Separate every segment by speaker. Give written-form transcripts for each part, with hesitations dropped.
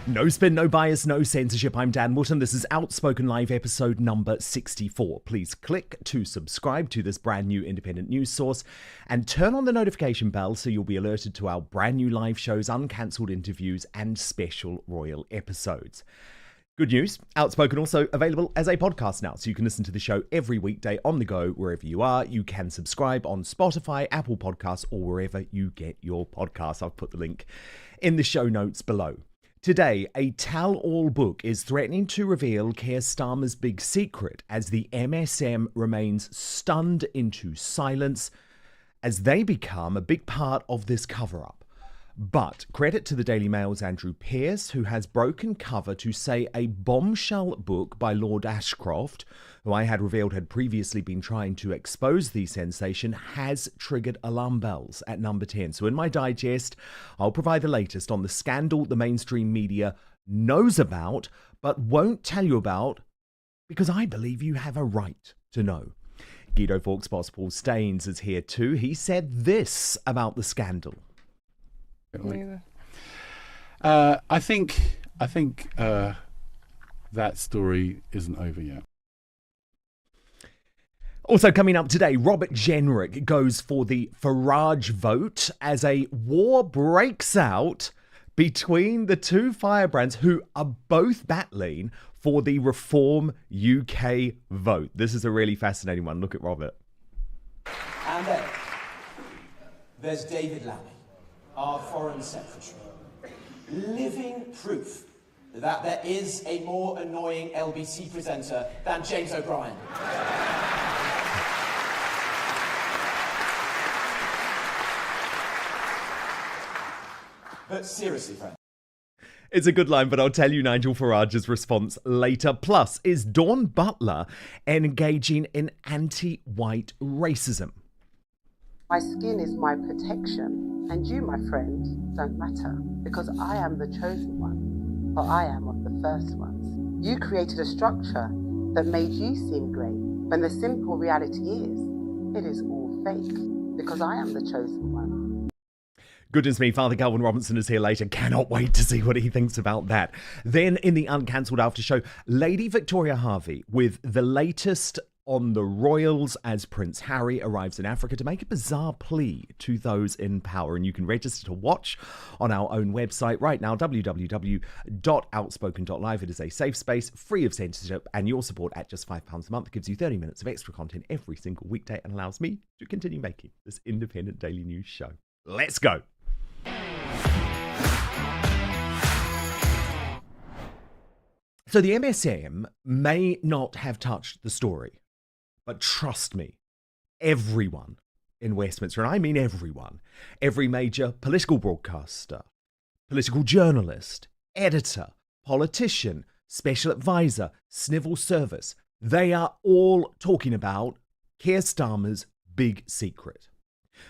Speaker 1: No spin, no bias, no censorship. I'm Dan Wootton. This is Outspoken Live episode number 64. Please click to subscribe to this brand new independent news source and turn on the notification bell so you'll be alerted to our brand new live shows, uncancelled interviews and special royal episodes. Good news, Outspoken also available as a podcast now, so you can listen to the show every weekday on the go wherever you are. You can subscribe on Spotify, Apple Podcasts or wherever you get your podcasts. I've put the link in the show notes below. Today, a tell-all book is threatening to reveal Keir Starmer's big secret as the MSM remains stunned into silence as they become a big part of this cover-up. But credit to the Daily Mail's Andrew Pearce, who has broken cover to say a bombshell book by Lord Ashcroft, who I had revealed had previously been trying to expose the sensation, has triggered alarm bells at number 10. So in my digest, I'll provide the latest on the scandal the mainstream media knows about, but won't tell you about because I believe you have a right to know. Guido Fawkes' boss Paul Staines is here too. He said this about the scandal.
Speaker 2: I think that story isn't over yet.
Speaker 1: Also coming up today, Robert Jenrick goes for the Farage vote as a war breaks out between the two firebrands who are both battling for the Reform UK vote. This is a really fascinating one. Look at Robert.
Speaker 3: And then there's David Lammy, our Foreign Secretary, living proof that there is a more annoying LBC presenter than James O'Brien. But seriously, friend.
Speaker 1: It's a good line, but I'll tell you Nigel Farage's response later. Plus, is Dawn Butler engaging in anti-white racism?
Speaker 4: My skin is my protection, and you, my friend, don't matter, because I am the chosen one, for I am of the first ones. You created a structure that made you seem great, when the simple reality is, it is all fake, because I am the chosen one.
Speaker 1: Goodness me, Father Calvin Robinson is here later. Cannot wait to see what he thinks about that. Then in the uncancelled after show, Lady Victoria Harvey with the latest on the royals as Prince Harry arrives in Africa to make a bizarre plea to those in power. And you can register to watch on our own website right now, www.outspoken.live. It is a safe space, free of censorship, and your support at just £5 a month gives you 30 minutes of extra content every single weekday and allows me to continue making this independent daily news show. Let's go. So the MSM may not have touched the story, but trust me, everyone in Westminster, and I mean everyone, every major political broadcaster, political journalist, editor, politician, special advisor, civil service, they are all talking about Keir Starmer's big secret.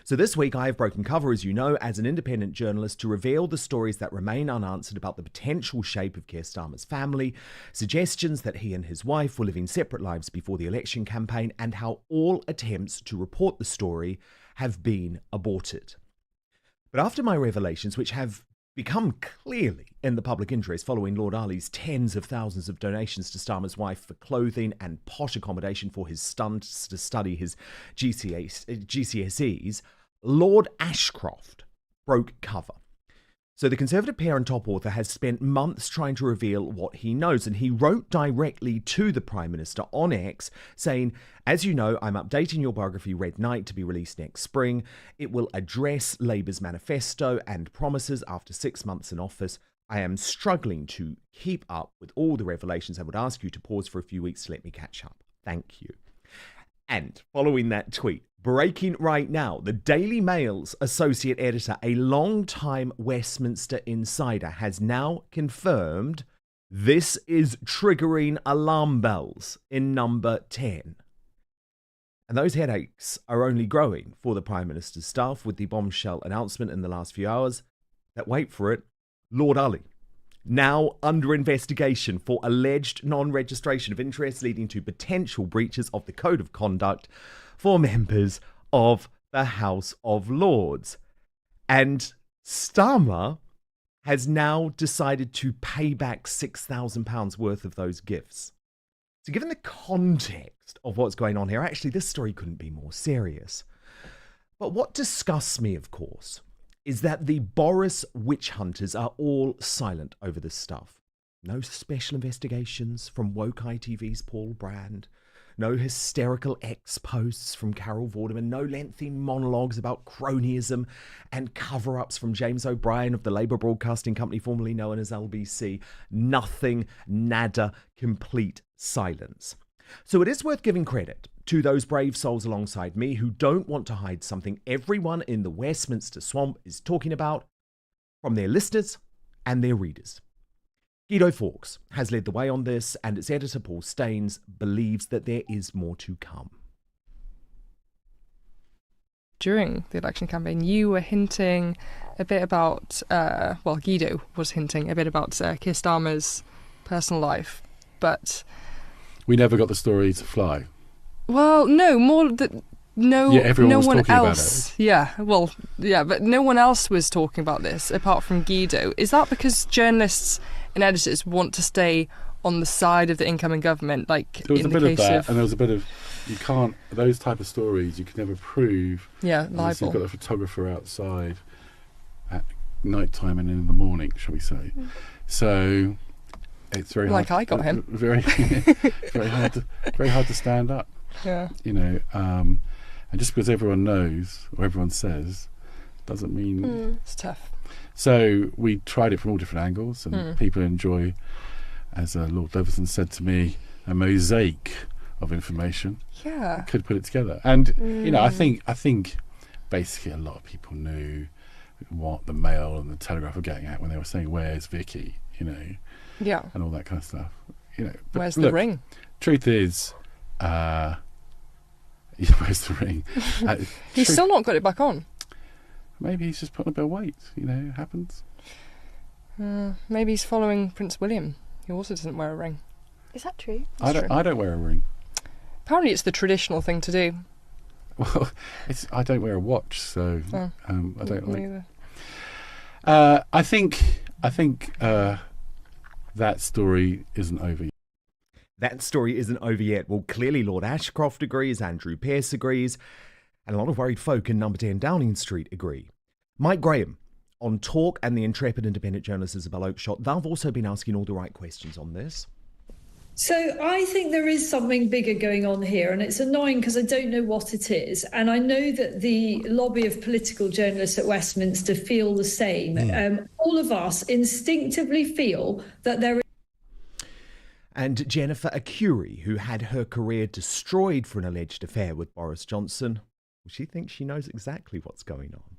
Speaker 1: So this week I have broken cover, as you know, as an independent journalist to reveal the stories that remain unanswered about the potential shape of Keir Starmer's family, suggestions that he and his wife were living separate lives before the election campaign, and how all attempts to report the story have been aborted. But after my revelations, which have become clearly in the public interest following Lord Ali's tens of thousands of donations to Starmer's wife for clothing and posh accommodation for his son to study his GCSEs, Lord Ashcroft broke cover. So the Conservative peer and top author has spent months trying to reveal what he knows, and he wrote directly to the Prime Minister on X saying, as you know, I'm updating your biography Red Knight to be released next spring. It will address Labour's manifesto and promises after 6 months in office. I am struggling to keep up with all the revelations. I would ask you to pause for a few weeks to let me catch up. Thank you. And following that tweet, breaking right now, the Daily Mail's associate editor, a long-time Westminster insider, has now confirmed this is triggering alarm bells in number 10. And those headaches are only growing for the Prime Minister's staff with the bombshell announcement in the last few hours that, wait for it, Lord Ali, now under investigation for alleged non-registration of interests leading to potential breaches of the Code of Conduct for members of the House of Lords. And Starmer has now decided to pay back £6,000 worth of those gifts. So given the context of what's going on here, actually this story couldn't be more serious. But what disgusts me, of course, is that the Boris witch hunters are all silent over this stuff. No special investigations from woke ITV's Paul Brand. No hysterical ex-posts from Carol Vorderman. No lengthy monologues about cronyism and cover-ups from James O'Brien of the Labour Broadcasting Company, formerly known as LBC. Nothing, nada, complete silence. So it is worth giving credit to those brave souls alongside me who don't want to hide something everyone in the Westminster swamp is talking about from their listeners and their readers. Guido Fawkes has led the way on this, and its editor Paul Staines believes that there is more to come.
Speaker 5: During the election campaign, you were hinting a bit about, Guido was hinting a bit about Keir Starmer's personal life, but...
Speaker 2: We never got the story to fly.
Speaker 5: Well, no, more that...
Speaker 2: everyone
Speaker 5: no
Speaker 2: was
Speaker 5: one
Speaker 2: talking
Speaker 5: else. About it. But no one else was talking about this apart from Guido. Is that because journalists and editors want to stay on the side of the incoming government? Like
Speaker 2: there was
Speaker 5: in
Speaker 2: a bit
Speaker 5: the
Speaker 2: of
Speaker 5: case
Speaker 2: that, and there was a bit of those type of stories you can never prove.
Speaker 5: Yeah,
Speaker 2: unless
Speaker 5: libel.
Speaker 2: you've got a photographer outside at night time and in the morning, shall we say? So it's very
Speaker 5: like
Speaker 2: hard.
Speaker 5: I got him.
Speaker 2: Very hard to stand up.
Speaker 5: Yeah.
Speaker 2: And just because everyone knows or everyone says doesn't mean
Speaker 5: It's tough.
Speaker 2: So we tried it from all different angles, and people enjoy, as Lord Leveson said to me, a mosaic of information.
Speaker 5: Yeah.
Speaker 2: Could put it together, and I think basically a lot of people knew what the Mail and the Telegraph were getting at when they were saying, "Where's Vicky?"
Speaker 5: Yeah.
Speaker 2: and all that kind of stuff. But
Speaker 5: Where's
Speaker 2: look,
Speaker 5: the ring?
Speaker 2: Truth is, where's the ring?
Speaker 5: He's still not got it back on.
Speaker 2: Maybe he's just putting a bit of weight. It happens.
Speaker 5: Maybe he's following Prince William, who also doesn't wear a ring. Is that true?
Speaker 2: I don't wear a ring.
Speaker 5: Apparently it's the traditional thing to do.
Speaker 2: Well, I don't wear a watch, so I don't like.
Speaker 5: Either.
Speaker 2: I think that story isn't over yet.
Speaker 1: That story isn't over yet. Well, clearly Lord Ashcroft agrees, Andrew Pearce agrees, and a lot of worried folk in number 10 Downing Street agree. Mike Graham on Talk and the intrepid independent journalist Isabel Oakeshott, they've also been asking all the right questions on this.
Speaker 6: So I think there is something bigger going on here, and it's annoying because I don't know what it is. And I know that the lobby of political journalists at Westminster feel the same. All of us instinctively feel that there is...
Speaker 1: And Jennifer Acuri, who had her career destroyed for an alleged affair with Boris Johnson, she thinks she knows exactly what's going on.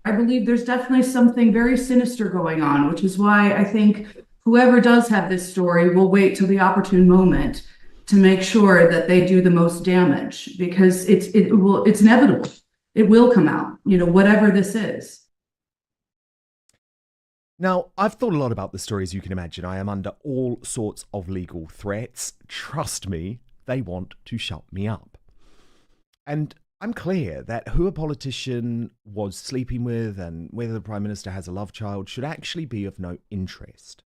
Speaker 7: I believe there's definitely something very sinister going on, which is why I think whoever does have this story will wait till the opportune moment to make sure that they do the most damage, because it's inevitable. It will come out, whatever this is.
Speaker 1: Now, I've thought a lot about the story, as you can imagine. I am under all sorts of legal threats. Trust me, they want to shut me up. And I'm clear that who a politician was sleeping with and whether the Prime Minister has a love child should actually be of no interest.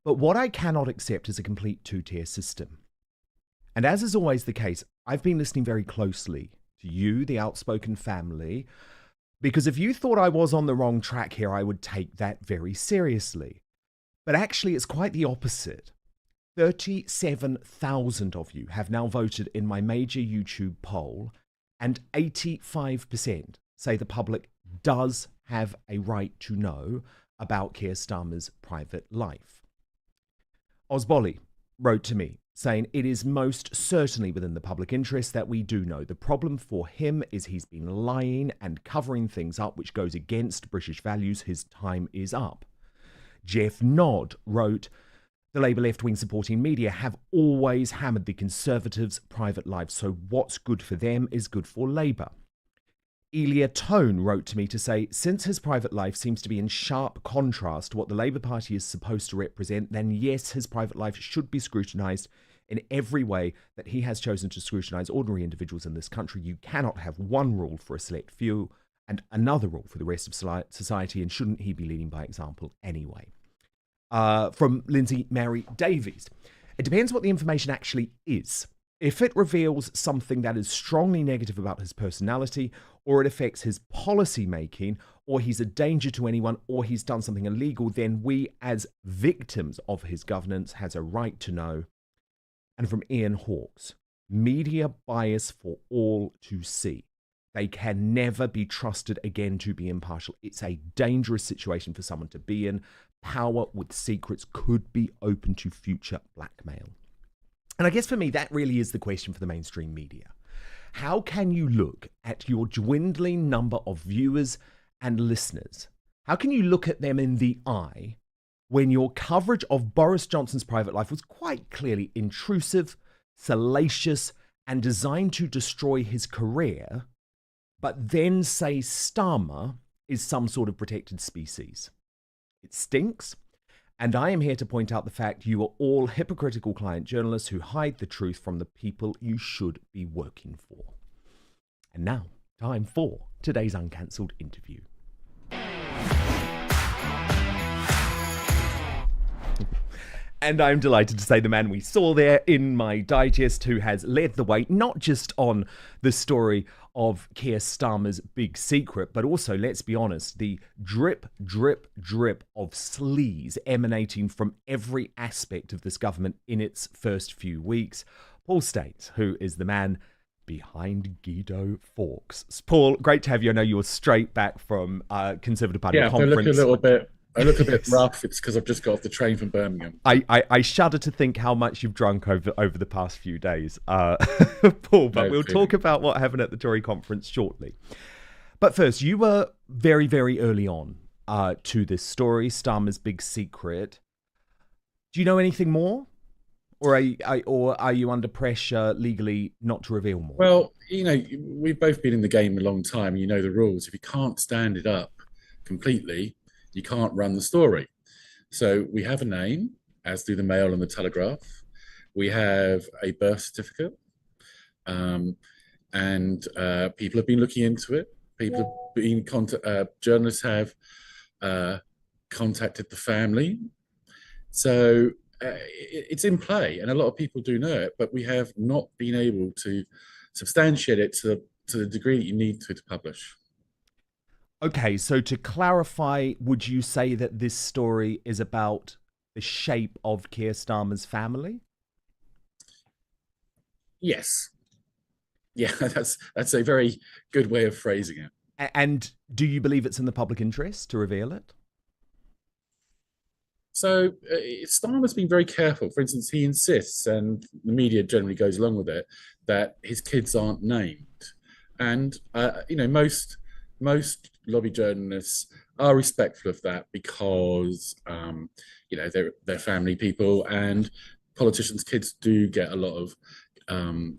Speaker 1: But what I cannot accept is a complete two-tier system. And as is always the case, I've been listening very closely to you, the Outspoken family, because if you thought I was on the wrong track here, I would take that very seriously. But actually, it's quite the opposite. 37,000 of you have now voted in my major YouTube poll, and 85% say the public does have a right to know about Keir Starmer's private life. Osbolly wrote to me saying it is most certainly within the public interest that we do know. The problem for him is he's been lying and covering things up which goes against British values. His time is up. Jeff Nod wrote, the Labour left-wing supporting media have always hammered the Conservatives' private lives, so what's good for them is good for Labour. Elia Tone wrote to me to say, since his private life seems to be in sharp contrast to what the Labour Party is supposed to represent, then yes, his private life should be scrutinised in every way that he has chosen to scrutinise ordinary individuals in this country. You cannot have one rule for a select few and another rule for the rest of society, and shouldn't he be leading by example anyway? From Lindsay Mary Davies. It depends what the information actually is. If it reveals something that is strongly negative about his personality, or it affects his policy making, or he's a danger to anyone, or he's done something illegal, then we as victims of his governance has a right to know. And from Ian Hawkes, media bias for all to see. They can never be trusted again to be impartial. It's a dangerous situation for someone to be in. Power with secrets could be open to future blackmail. And I guess for me, that really is the question for the mainstream media. How can you look at your dwindling number of viewers and listeners? How can you look at them in the eye when your coverage of Boris Johnson's private life was quite clearly intrusive, salacious, and designed to destroy his career, but then say Starmer is some sort of protected species? It stinks. And I am here to point out the fact you are all hypocritical client journalists who hide the truth from the people you should be working for. And now, time for today's uncancelled interview. And I'm delighted to say the man we saw there in my digest, who has led the way, not just on the story of Keir Starmer's big secret, but also, let's be honest, the drip, drip, drip of sleaze emanating from every aspect of this government in its first few weeks. Paul Staines, who is the man behind Guido Fawkes. Paul, great to have you. I know you're straight back from Conservative Party conference.
Speaker 2: I look a bit rough. It's because I've just got off the train from Birmingham.
Speaker 1: I shudder to think how much you've drunk over the past few days, Paul, but we'll talk about what happened at the Tory conference shortly. But first, you were very, very early on to this story, Starmer's big secret. Do you know anything more? Or are you under pressure legally not to reveal more?
Speaker 2: Well, we've both been in the game a long time. You know the rules. If you can't stand it up completely, you can't run the story. So we have a name, as do the Mail and the Telegraph. We have a birth certificate, and people have been looking into it. People have been journalists have contacted the family. So it's in play, and a lot of people do know it, but we have not been able to substantiate it to the degree that you need to publish.
Speaker 1: Okay, so to clarify, would you say that this story is about the shape of Keir Starmer's family?
Speaker 2: Yes. Yeah, that's a very good way of phrasing it.
Speaker 1: And do you believe it's in the public interest to reveal it?
Speaker 2: So Starmer's been very careful. For instance, he insists, and the media generally goes along with it, that his kids aren't named. And, most lobby journalists are respectful of that because, they're family people, and politicians' kids do get a lot of, can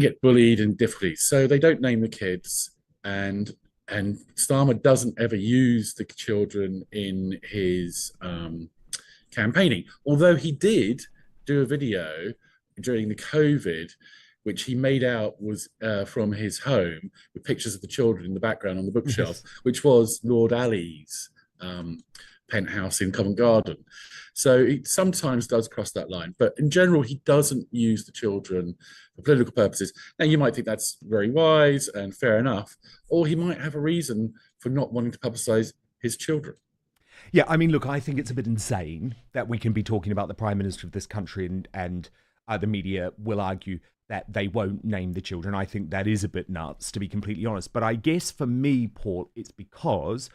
Speaker 2: get bullied and difficulties. So they don't name the kids, and Starmer doesn't ever use the children in his campaigning. Although he did do a video during the COVID, which he made out was from his home with pictures of the children in the background on the bookshelf, which was Lord Ali's penthouse in Covent Garden. So he sometimes does cross that line. But in general, he doesn't use the children for political purposes. Now, you might think that's very wise and fair enough, or he might have a reason for not wanting to publicise his children.
Speaker 1: Yeah, I mean, look, I think it's a bit insane that we can be talking about the Prime Minister of this country and the media will argue that they won't name the children. I think that is a bit nuts, to be completely honest. But I guess for me, Paul, it's because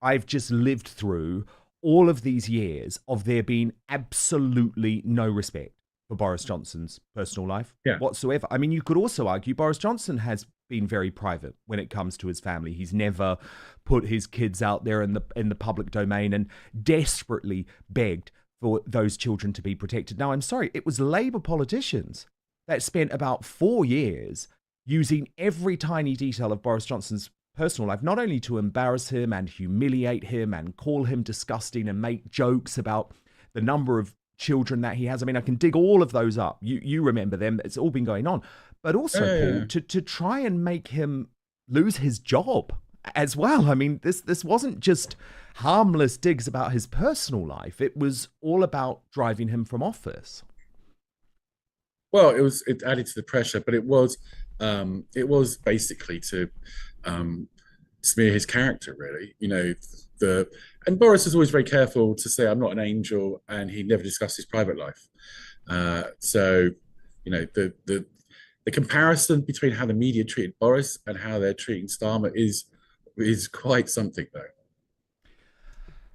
Speaker 1: I've just lived through all of these years of there being absolutely no respect for Boris Johnson's personal life whatsoever. I mean, you could also argue Boris Johnson has been very private when it comes to his family. He's never put his kids out there in the public domain and desperately begged for those children to be protected. Now, I'm sorry, it was Labour politicians that spent about 4 years using every tiny detail of Boris Johnson's personal life, not only to embarrass him and humiliate him and call him disgusting and make jokes about the number of children that he has. I mean, I can dig all of those up. You remember them. It's all been going on. But also, Paul, to try and make him lose his job as well. I mean, this wasn't just harmless digs about his personal life. It was all about driving him from office.
Speaker 2: Well, it added to the pressure, but it was basically to smear his character, really. And Boris is always very careful to say, I'm not an angel, and he never discussed his private life. So, the comparison between how the media treated Boris and how they're treating Starmer is quite something, though.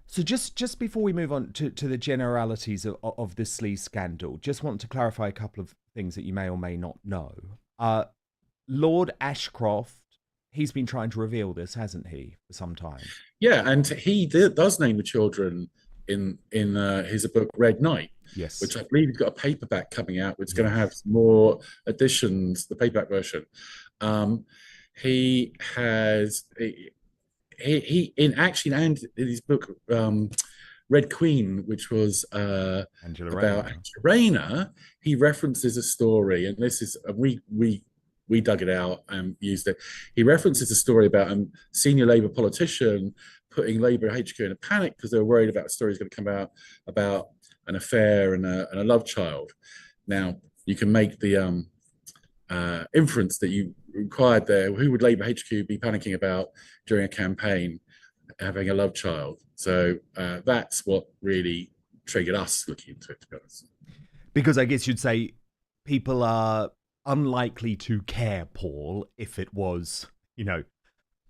Speaker 1: So just before we move on to the generalities of this sleaze scandal, just want to clarify a couple of things that you may or may not know. Lord Ashcroft, he's been trying to reveal this, hasn't he, for some time?
Speaker 2: Yeah, and he does name the children in his book Red Knight.
Speaker 1: Yes.
Speaker 2: Which I believe he's got a paperback coming out, which is going to have more editions, the paperback version. He has... He in his book Red Queen, which was about Angelina, he references a story, and this is we dug it out and used it. He references a story about a senior Labour politician putting Labour HQ in a panic because they were worried about a story going to come out about an affair and a love child. Now you can make the inference that you required there. Who would Labour HQ be panicking about during a campaign, having a love child? So that's what really triggered us looking into it, to be honest.
Speaker 1: Because I guess you'd say people are unlikely to care, Paul, if it was,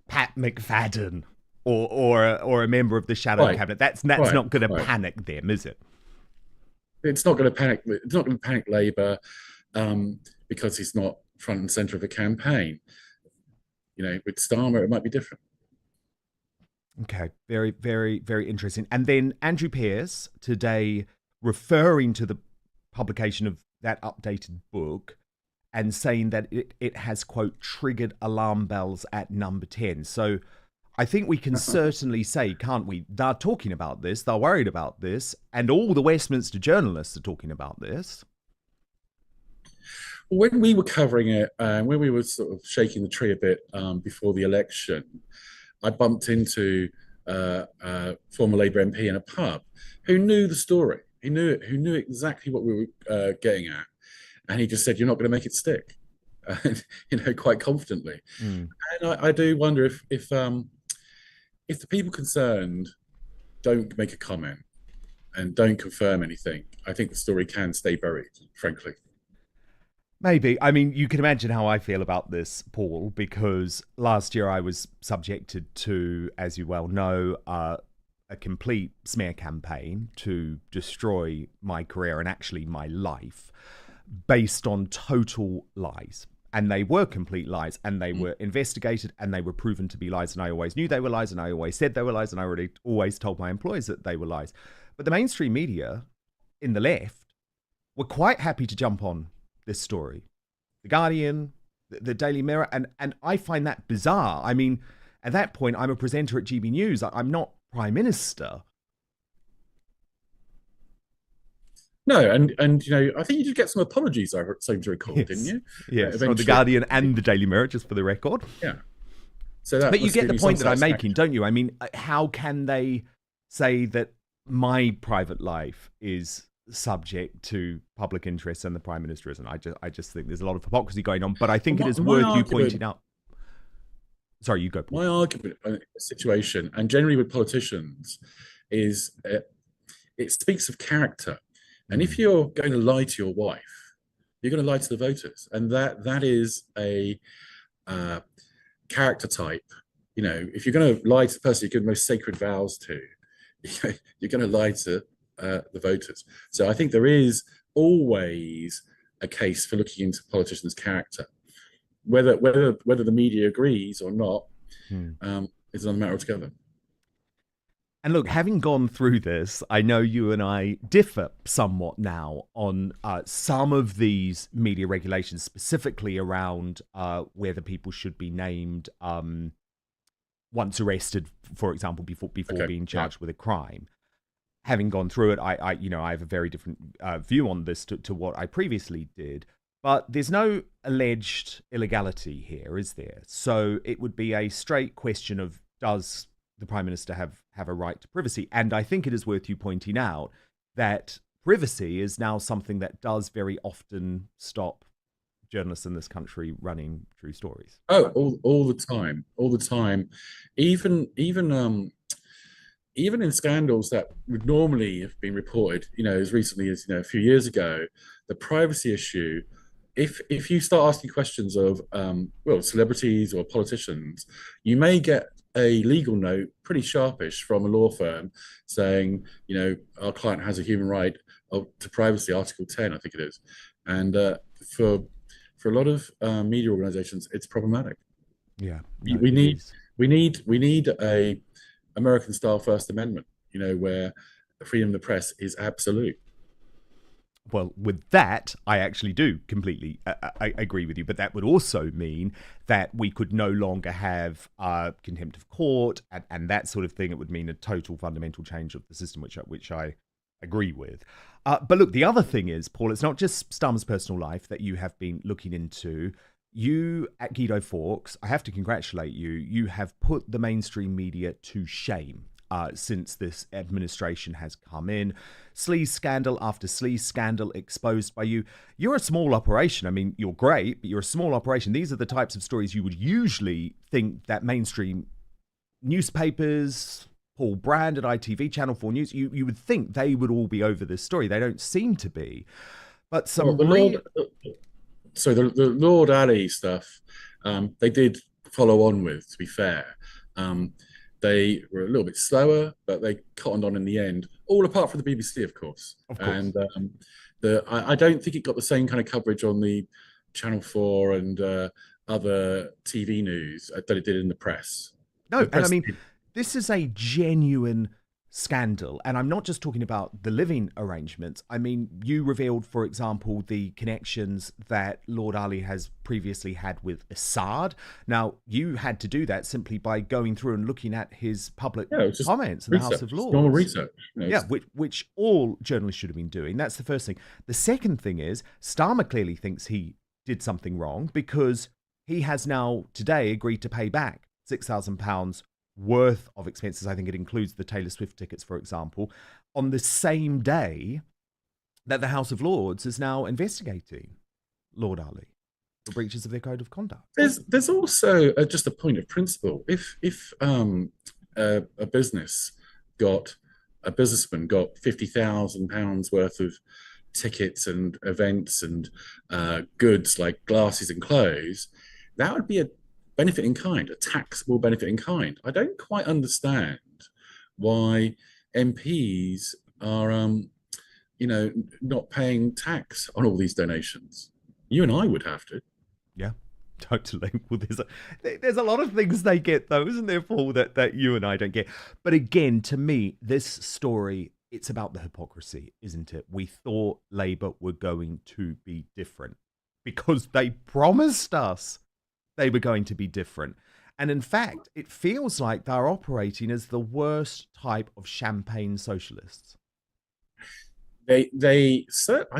Speaker 1: Pat McFadden or a member of the shadow cabinet. That's not going to panic them, is it?
Speaker 2: It's not going to panic. It's not going to panic Labour because he's not front and centre of a campaign. With Starmer, it might be different.
Speaker 1: Okay, very, very, very interesting. And then Andrew Pearce today referring to the publication of that updated book and saying that it has, quote, triggered alarm bells at number 10. So I think we can certainly say, can't we, they're talking about this, they're worried about this, and all the Westminster journalists are talking about this.
Speaker 2: When we were covering it, when we were sort of shaking the tree a bit before the election, I bumped into a former Labour MP in a pub who knew the story. Who knew exactly what we were getting at, and he just said, "You're not going to make it stick," quite confidently. And I do wonder if the people concerned don't make a comment and don't confirm anything, I think the story can stay buried, frankly.
Speaker 1: Maybe. I mean, you can imagine how I feel about this, Paul, because last year I was subjected to, as you well know, a complete smear campaign to destroy my career and actually my life based on total lies. And they were complete lies, and they were investigated, and they were proven to be lies. And I always knew they were lies, and I always said they were lies, and I already always told my employers that they were lies. But the mainstream media in the left were quite happy to jump on this story. The Guardian, the Daily Mirror, and I find that bizarre. I mean, at that point, I'm a presenter at GB News. I'm not Prime Minister.
Speaker 2: No, and I think you did get some apologies, I seem to recall, didn't you?
Speaker 1: Yes, from the Guardian and the Daily Mirror, just for the record.
Speaker 2: Yeah. So that
Speaker 1: but you get the point that I'm making, don't you? I mean, how can they say that my private life is subject to public interest and the Prime Minister isn't? I just think there's a lot of hypocrisy going on, but I think it is worth you pointing out. Sorry, you go, Paul.
Speaker 2: My argument in a situation, and generally with politicians, is it speaks of character. And if you're going to lie to your wife, you're going to lie to the voters. And that is a character type. If you're going to lie to the person you give the most sacred vows to, you're going to lie to the voters. So I think there is always a case for looking into politicians' character. Whether the media agrees or not is another matter altogether.
Speaker 1: And look, having gone through this, I know you and I differ somewhat now on some of these media regulations, specifically around whether people should be named once arrested, for example, before being charged with a crime. Having gone through it, I have a very different view on this to what I previously did. But there's no alleged illegality here, is there? So it would be a straight question of, does the Prime Minister have a right to privacy? And I think it is worth you pointing out that privacy is now something that does very often stop journalists in this country running true stories.
Speaker 2: Oh, all the time. Even in scandals that would normally have been reported, as recently as a few years ago, the privacy issue. If you start asking questions of celebrities or politicians, you may get a legal note, pretty sharpish, from a law firm saying, our client has a human right to privacy, Article 10, I think it is, and for a lot of media organisations, it's problematic.
Speaker 1: Yeah,
Speaker 2: no, we need a American-style First Amendment, where freedom of the press is absolute.
Speaker 1: Well, with that, I actually do completely I agree with you. But that would also mean that we could no longer have contempt of court and that sort of thing. It would mean a total fundamental change of the system, which I agree with. But look, the other thing is, Paul, it's not just Starmer's personal life that you have been looking into. You at Guido Fawkes, I have to congratulate you. You have put the mainstream media to shame. Since this administration has come in. Sleaze scandal after sleaze scandal exposed by you. You're a small operation. I mean, you're great, but you're a small operation. These are the types of stories you would usually think that mainstream newspapers, Paul Brand at ITV, Channel 4 News, you would think they would all be over this story. They don't seem to be. But some
Speaker 2: the Lord Ali stuff, they did follow on with, to be fair. They were a little bit slower, but they cottoned on in the end, all apart from the BBC, of course. And I don't think it got the same kind of coverage on the Channel 4 and other TV news that it did in the press.
Speaker 1: No, and I mean, this is a genuine scandal. And I'm not just talking about the living arrangements. I mean, you revealed, for example, the connections that Lord Ali has previously had with Assad. Now, you had to do that simply by going through and looking at his public comments in the House of Lords.
Speaker 2: Normal research.
Speaker 1: Which all journalists should have been doing. That's the first thing. The second thing is, Starmer clearly thinks he did something wrong because he has now today agreed to pay back £6,000 worth of expenses. I think it includes the Taylor Swift tickets, for example, on the same day that the House of Lords is now investigating Lord Ali for breaches of their code of conduct.
Speaker 2: There's also just a point of principle. If a businessman got £50,000 worth of tickets and events and goods like glasses and clothes, that would be a benefit in kind, a taxable benefit in kind. I don't quite understand why MPs are, not paying tax on all these donations. You and I would have to.
Speaker 1: Yeah, totally. Well, there's a lot of things they get, though, isn't there, Paul, that you and I don't get. But again, to me, this story, it's about the hypocrisy, isn't it? We thought Labour were going to be different because they promised us they were going to be different. And in fact, it feels like they're operating as the worst type of champagne socialists.
Speaker 2: I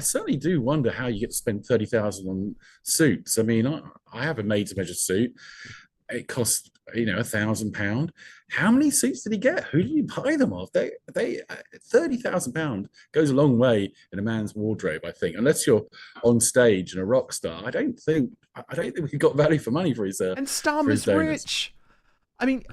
Speaker 2: certainly do wonder how you get to spend 30,000 on suits. I mean, I have a made-to-measure suit. It costs, £1,000. How many suits did he get? Who did he buy them off? They £30,000 goes a long way in a man's wardrobe, I think. Unless you're on stage and a rock star, I don't think we got value for money for his.
Speaker 1: And Starmer's rich. I mean,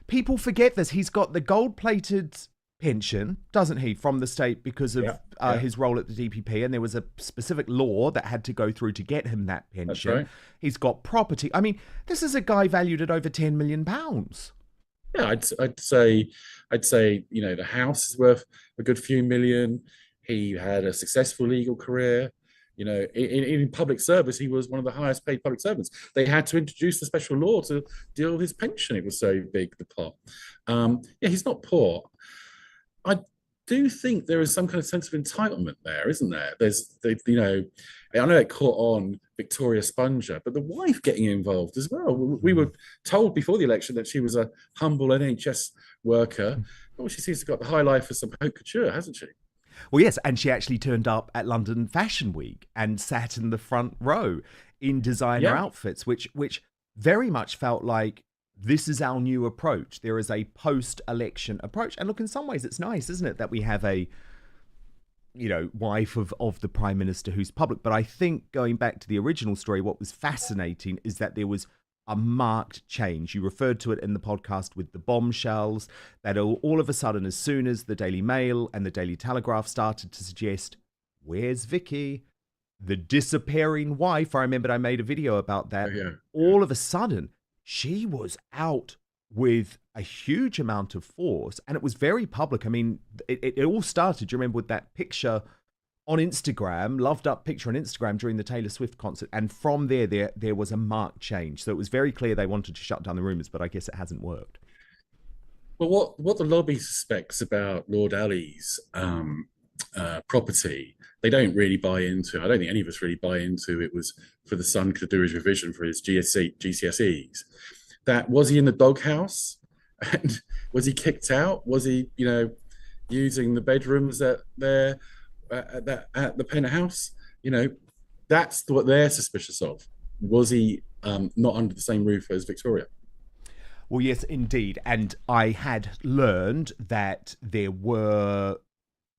Speaker 1: people forget this. He's got the gold-plated pension, doesn't he, from the state because of his role at the DPP, and there was a specific law that had to go through to get him that pension.
Speaker 2: That's right.
Speaker 1: He's got property. I mean, this is a guy valued at over £10 million.
Speaker 2: Yeah, I'd say, the house is worth a good few million. He had a successful legal career. In public service, he was one of the highest paid public servants. They had to introduce a special law to deal with his pension. It was so big, the pot. He's not poor. I do think there is some kind of sense of entitlement there, isn't there? I know it caught on Victoria Sponger, but the wife getting involved as well. We were told before the election that she was a humble NHS worker. Well, she seems to have got the high life of some haute couture, hasn't she?
Speaker 1: Well, yes, and she actually turned up at London Fashion Week and sat in the front row in designer outfits, which very much felt like this is our new approach. There is a post-election approach. And look, in some ways, it's nice, isn't it, that we have a, wife of the Prime Minister who's public. But I think going back to the original story, what was fascinating is that there was a marked change. You referred to it in the podcast with the bombshells, that all of a sudden, as soon as the Daily Mail and the Daily Telegraph started to suggest, where's Vicky? The disappearing wife. I remembered I made a video about that. All of a sudden, she was out with a huge amount of force, and it was very public. I mean, it all started, do you remember, with that picture on Instagram, loved up picture on Instagram during the Taylor Swift concert, and from there was a marked change. So it was very clear they wanted to shut down the rumours, but I guess it hasn't worked.
Speaker 2: Well, what the lobby suspects about Lord Ali's property, they don't really buy into. I don't think any of us really buy into. It was for the son to do his revision for his GCSEs. That was he in the doghouse, and was he kicked out? Was he, using the bedrooms at the penthouse? That's what they're suspicious of. Was he not under the same roof as Victoria?
Speaker 1: Well, yes, indeed. And I had learned that there were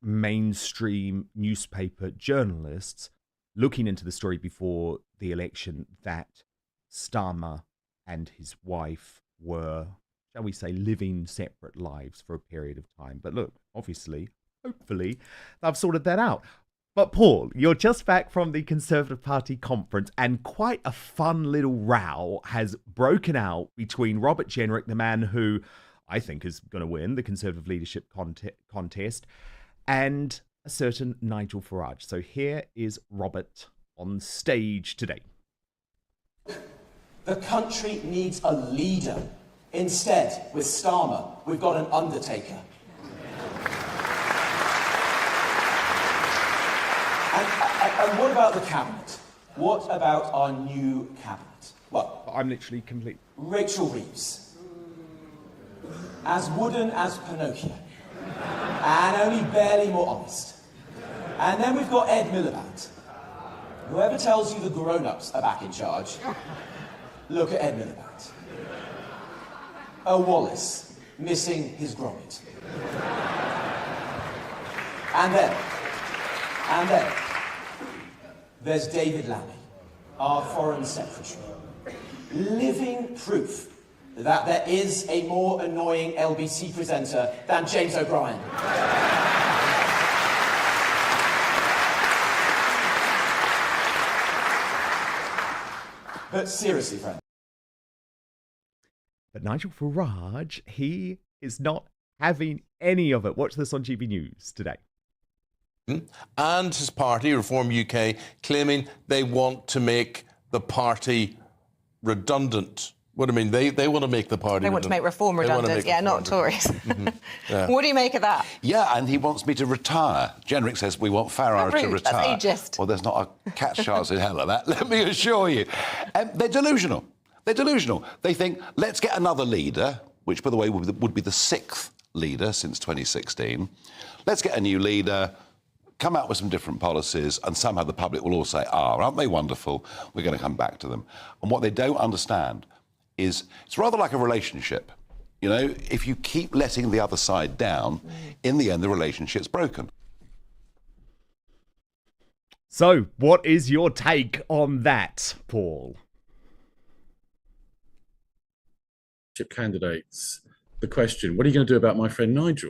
Speaker 1: mainstream newspaper journalists looking into the story before the election that Starmer and his wife were, shall we say, living separate lives for a period of time. But look, obviously, hopefully, they've sorted that out. But Paul, you're just back from the Conservative Party conference, and quite a fun little row has broken out between Robert Jenrick, the man who I think is going to win the Conservative leadership contest, and a certain Nigel Farage. So here is Robert on stage today.
Speaker 3: The country needs a leader. Instead, with Starmer, we've got an undertaker. And what about the cabinet? What about our new cabinet? Well,
Speaker 1: I'm literally complete.
Speaker 3: Rachel Reeves, as wooden as Pinocchio, and only barely more honest. And then we've got Ed Miliband. Whoever tells you the grown-ups are back in charge, look at Ed Miliband. A Wallace missing his grommet. And then, there's David Lammy, our Foreign Secretary. Living proof that there is a more annoying LBC presenter than James O'Brien. But seriously, friend.
Speaker 1: But Nigel Farage, he is not having any of it. Watch this on GB News today.
Speaker 8: And his party, Reform UK, claiming they want to make the party redundant. What do you mean? They want to make the party redundant.
Speaker 9: They want to make Reform redundant, not Tories. Yeah. What do you make of that?
Speaker 10: Yeah, and he wants me to retire. Jenrick says we want Farage to retire.
Speaker 9: That's ageist.
Speaker 10: Well, there's not a cat's chance in hell of that, let me assure you. They're delusional. They're delusional. They think, let's get another leader, which, by the way, would be the sixth leader since 2016. Let's get a new leader, come out with some different policies, and somehow the public will all say, aren't they wonderful? We're going to come back to them. And what they don't understand is it's rather like a relationship. If you keep letting the other side down, in the end, the relationship's broken.
Speaker 1: So, what is your take on that, Paul?
Speaker 2: Candidates, the question, what are you going to do about my friend Nigel?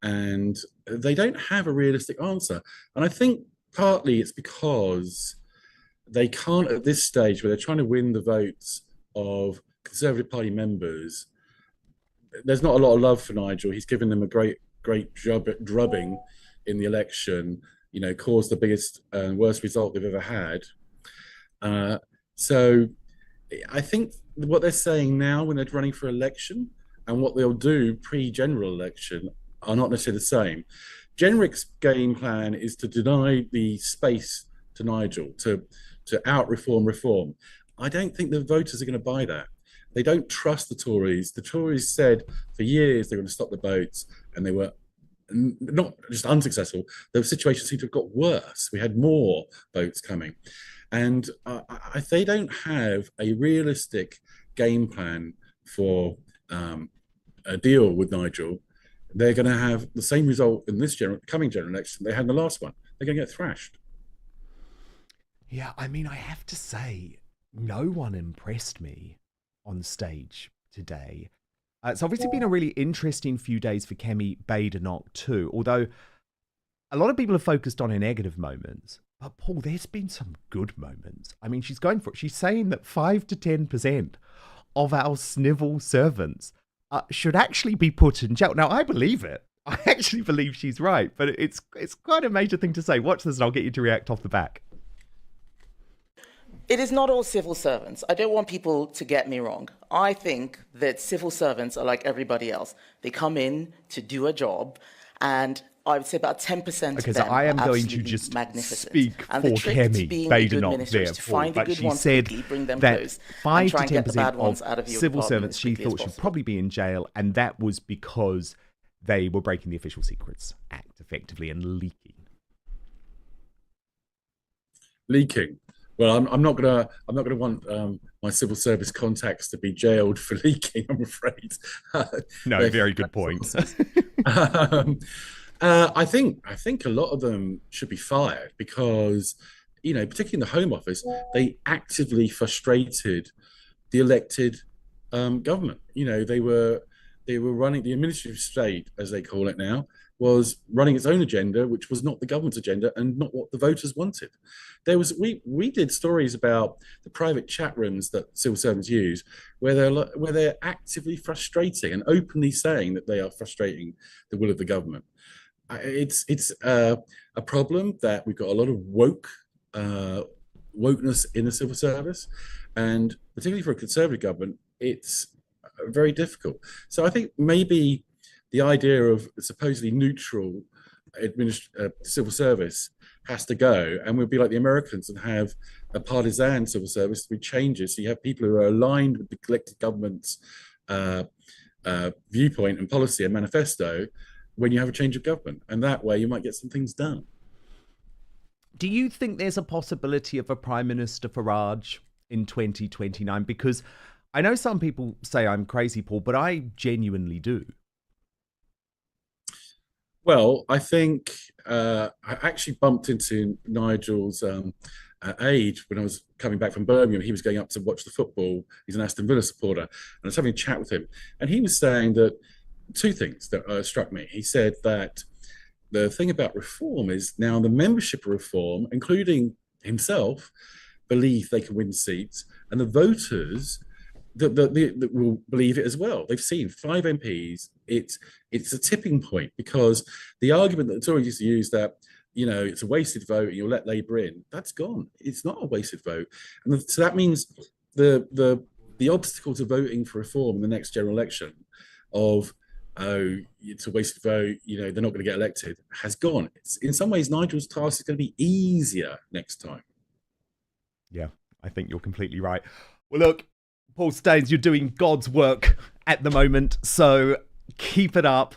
Speaker 2: And they don't have a realistic answer. And I think partly it's because they can't, at this stage where they're trying to win the votes of Conservative Party members, there's not a lot of love for Nigel. He's given them a great drubbing in the election, caused the biggest and worst result they've ever had. So I think what they're saying now when they're running for election and what they'll do pre-general election are not necessarily the same. Jenrick's game plan is to deny the space to Nigel, to out-reform. I don't think the voters are going to buy that. They don't trust the Tories. The Tories said for years they were going to stop the boats, and they were not just unsuccessful, the situation seemed to have got worse. We had more votes coming. And they don't have a realistic game plan for a deal with Nigel. They're going to have the same result in this coming general election they had in the last one. They're going to get thrashed.
Speaker 1: Yeah, I mean, I have to say, no one impressed me on stage today. It's obviously been a really interesting few days for Kemi Badenoch too, although a lot of people have focused on her negative moments. But Paul, there's been some good moments. I mean, she's going for it. She's saying that 5 to 10% of our civil servants should actually be put in jail. Now, I believe it. I actually believe she's right, but it's quite a major thing to say. Watch this and I'll get you to react off the back.
Speaker 11: It is not all civil servants. I don't want people to get me wrong. I think that civil servants are like everybody else. They come in to do a job, and I would say about 10% of them
Speaker 1: so I am
Speaker 11: are
Speaker 1: going to just
Speaker 11: magnificent.
Speaker 1: speak
Speaker 11: and
Speaker 1: for
Speaker 11: the trick
Speaker 1: Kemi
Speaker 11: to being a good
Speaker 1: Badenoch
Speaker 11: minister
Speaker 1: there,
Speaker 11: is to find the good
Speaker 1: she
Speaker 11: ones
Speaker 1: said
Speaker 11: quickly, bring them
Speaker 1: that
Speaker 11: close,
Speaker 1: 5
Speaker 11: and
Speaker 1: to
Speaker 11: try and get the
Speaker 1: 10%
Speaker 11: bad ones
Speaker 1: of
Speaker 11: out of your
Speaker 1: civil
Speaker 11: department
Speaker 1: servants
Speaker 11: as
Speaker 1: she
Speaker 11: quickly as
Speaker 1: thought should
Speaker 11: possible.
Speaker 1: probably be in jail, and that was because they were breaking the Official Secrets Act effectively and leaking.
Speaker 2: Leaking. Well, I'm not gonna want my civil service contacts to be jailed for leaking, I'm afraid.
Speaker 1: No, very good point.
Speaker 2: I think a lot of them should be fired because, particularly in the Home Office, they actively frustrated the elected government. They were running the administrative state, as they call it now, was running its own agenda, which was not the government's agenda and not what the voters wanted. We did stories about the private chat rooms that civil servants use, where they're actively frustrating and openly saying that they are frustrating the will of the government. It's a problem that we've got a lot of wokeness in the civil service, and particularly for a Conservative government, it's very difficult. So I think maybe the idea of supposedly neutral civil service has to go, and we'll be like the Americans and have a partisan civil service that changes. So you have people who are aligned with the elected government's viewpoint and policy and manifesto when you have a change of government, and that way you might get some things done.
Speaker 1: Do you think there's a possibility of a Prime Minister Farage in 2029? Because I know some people say I'm crazy, Paul, but I genuinely do.
Speaker 2: Well, I think I actually bumped into Nigel's aide when I was coming back from Birmingham. He was going up to watch the football. He's an Aston Villa supporter. And I was having a chat with him. And he was saying that two things that struck me. He said that the thing about reform is now the membership of reform, including himself, believe they can win seats. And the voters that will believe it as well. They've seen 5 MPs. It's a tipping point, because the argument that the Tories used to use that, it's a wasted vote and you'll let Labour in, that's gone. It's not a wasted vote. And so that means the obstacle to voting for reform in the next general election of, oh, it's a wasted vote, they're not going to get elected, has gone. In some ways, Nigel's task is going to be easier next time.
Speaker 1: Yeah, I think you're completely right. Well, look, Paul Staines, you're doing God's work at the moment, so keep it up.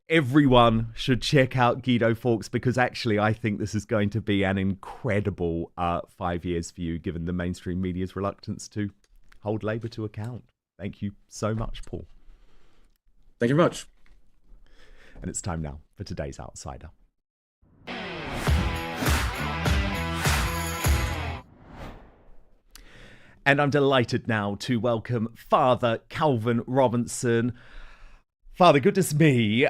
Speaker 1: Everyone should check out Guido Fawkes, because actually I think this is going to be an incredible 5 years for you, given the mainstream media's reluctance to hold Labour to account. Thank you so much, Paul.
Speaker 2: Thank you very much.
Speaker 1: And it's time now for today's Outsider. And I'm delighted now to welcome Father Calvin Robinson. Father, goodness me,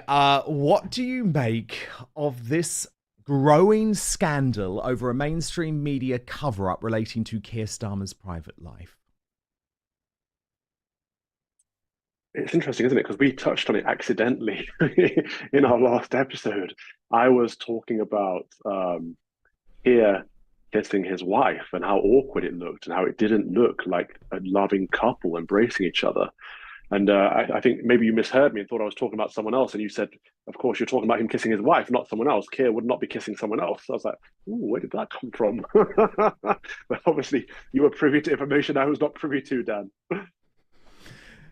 Speaker 1: what do you make of this growing scandal over a mainstream media cover-up relating to Keir Starmer's private life?
Speaker 12: It's interesting, isn't it? Because we touched on it accidentally in our last episode. I was talking about Keir kissing his wife and how awkward it looked and how it didn't look like a loving couple embracing each other. And I think maybe you misheard me and thought I was talking about someone else. And you said, of course, you're talking about him kissing his wife, not someone else. Keir would not be kissing someone else. So I was like, ooh, where did that come from? But obviously, you were privy to information I was not privy to, Dan.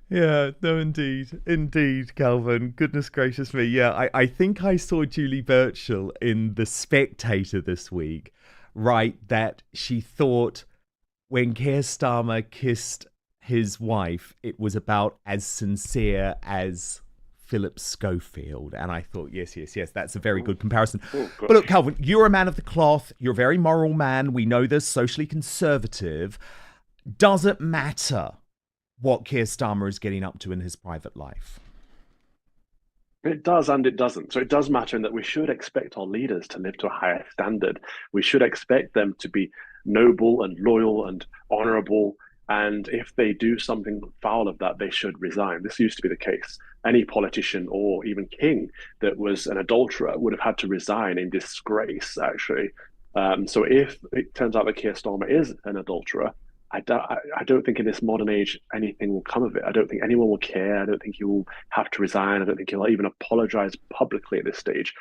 Speaker 1: Yeah, no, indeed, Calvin. Goodness gracious me. Yeah, I think I saw Julie Burchill in The Spectator this week, right, that she thought when Keir Starmer kissed his wife, it was about as sincere as Philip Schofield. And I thought, yes, that's a very good comparison. But look, Calvin, you're a man of the cloth. You're a very moral man. We know this, socially conservative. Does it matter what Keir Starmer is getting up to in his private life?
Speaker 12: It does and it doesn't. So it does matter in that we should expect our leaders to live to a higher standard. We should expect them to be noble and loyal and honourable. And if they do something foul of that, they should resign. This used to be the case. Any politician or even king that was an adulterer would have had to resign in disgrace, actually. So if it turns out that Keir Starmer is an adulterer, I don't think in this modern age anything will come of it. I don't think anyone will care. I don't think he will have to resign. I don't think he'll even apologise publicly at this stage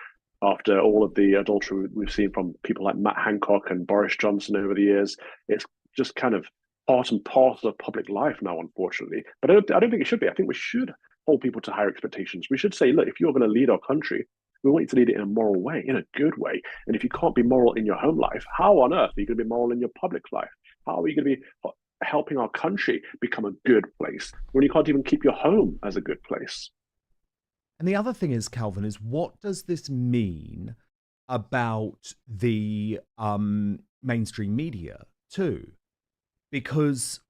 Speaker 12: after all of the adultery we've seen from people like Matt Hancock and Boris Johnson over the years. It's just kind of part and parcel of public life now, unfortunately. But I don't think it should be. I think we should hold people to higher expectations. We should say, look, if you're going to lead our country, we want you to lead it in a moral way, in a good way. And if you can't be moral in your home life, how on earth are you going to be moral in your public life? How are you going to be helping our country become a good place when you can't even keep your home as a good place?
Speaker 1: And the other thing is, Calvin, is what does this mean about the mainstream media too? Because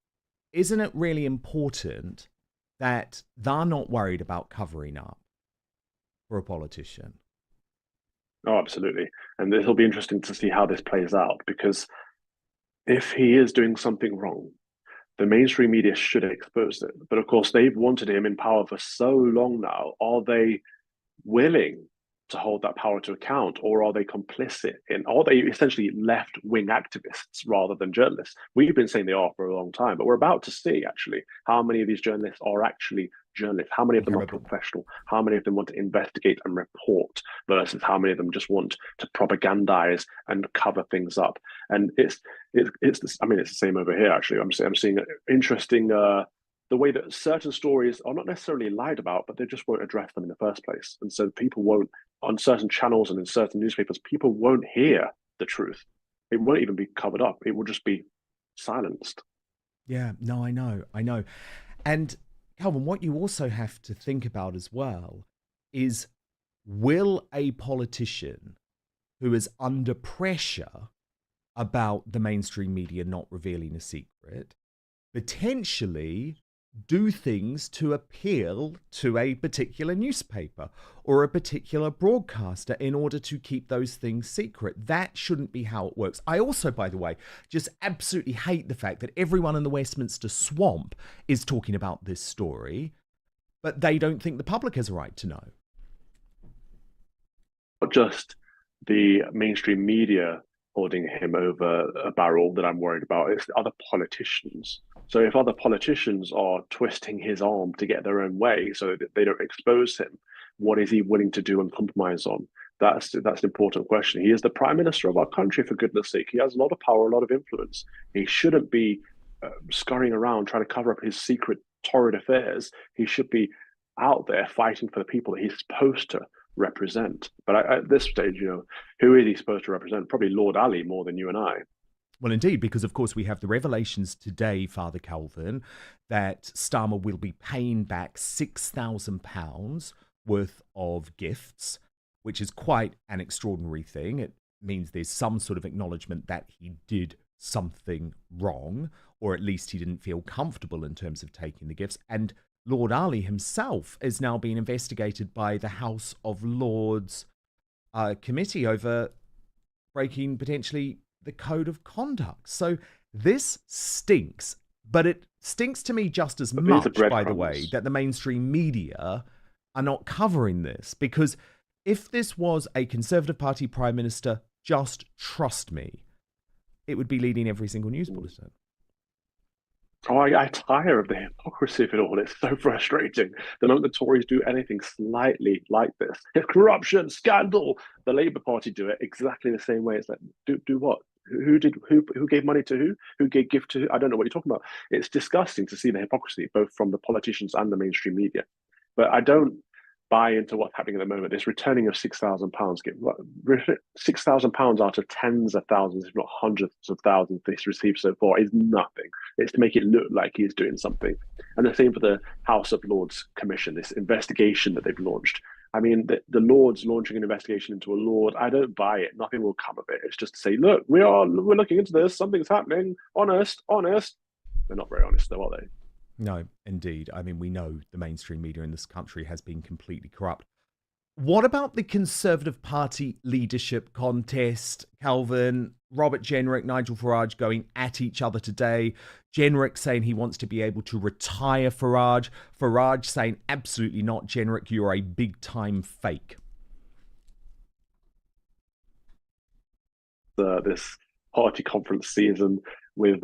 Speaker 1: isn't it really important that they're not worried about covering up for a politician?
Speaker 12: Oh, absolutely. And it'll be interesting to see how this plays out, because if he is doing something wrong, the mainstream media should expose it. But of course, they've wanted him in power for so long now. Are they willing to hold that power to account, or are they complicit in? Are they essentially left-wing activists rather than journalists? We've been saying they are for a long time, but we're about to see actually how many of these journalists are actually journalists, how many of them are professional, how many of them want to investigate and report versus how many of them just want to propagandize and cover things up. And it's the same over here actually. I'm seeing interesting the way that certain stories are not necessarily lied about, but they just won't address them in the first place. And so people won't, on certain channels and in certain newspapers, people won't hear the truth. It won't even be covered up. It will just be silenced.
Speaker 1: Yeah, no, I know. And Calvin, what you also have to think about as well is, will a politician who is under pressure about the mainstream media not revealing a secret potentially do things to appeal to a particular newspaper or a particular broadcaster in order to keep those things secret? That shouldn't be how it works. I also, by the way, just absolutely hate the fact that everyone in the Westminster swamp is talking about this story, but they don't think the public has a right to know.
Speaker 12: Not just the mainstream media holding him over a barrel that I'm worried about, it's other politicians. So if other politicians are twisting his arm to get their own way so that they don't expose him, what is he willing to do and compromise on? That's an important question. He is the Prime Minister of our country, for goodness sake. He has a lot of power, a lot of influence. He shouldn't be scurrying around trying to cover up his secret, torrid affairs. He should be out there fighting for the people that he's supposed to represent. But at this stage, who is he supposed to represent? Probably Lord Ali more than you and I.
Speaker 1: Well, indeed, because of course we have the revelations today, Father Calvin, that Starmer will be paying back £6,000 worth of gifts, which is quite an extraordinary thing. It means there's some sort of acknowledgement that he did something wrong, or at least he didn't feel comfortable in terms of taking the gifts. And Lord Ali himself is now being investigated by the House of Lords committee over breaking potentially the code of conduct. So this stinks, but it stinks to me just as much, by the way, that the mainstream media are not covering this. Because if this was a Conservative Party Prime Minister, just trust me, it would be leading every single news bulletin.
Speaker 12: Oh, I tire of the hypocrisy of it all. It's so frustrating. The moment the Tories do anything slightly like this, it's corruption, scandal. The Labour Party do it exactly the same way. It's like, do what? Who gave money to who? Who gave gift to who? I don't know what you're talking about. It's disgusting to see the hypocrisy, both from the politicians and the mainstream media. But I don't buy into what's happening at the moment. This returning of £6,000, £6,000 out of tens of thousands, if not hundreds of thousands, this received so far is nothing. It's to make it look like he's doing something. And the same for the House of Lords Commission, this investigation that they've launched. I mean, the Lords launching an investigation into a Lord, I don't buy it. Nothing will come of it. It's just to say, look, we're looking into this. Something's happening. Honest. They're not very honest, though, are they?
Speaker 1: No, indeed. I mean, we know the mainstream media in this country has been completely corrupt. What about the Conservative Party leadership contest, Calvin? Robert Jenrick, Nigel Farage going at each other today. Jenrick saying he wants to be able to retire Farage. Farage saying absolutely not, Jenrick, you're a big-time fake.
Speaker 12: This party conference season with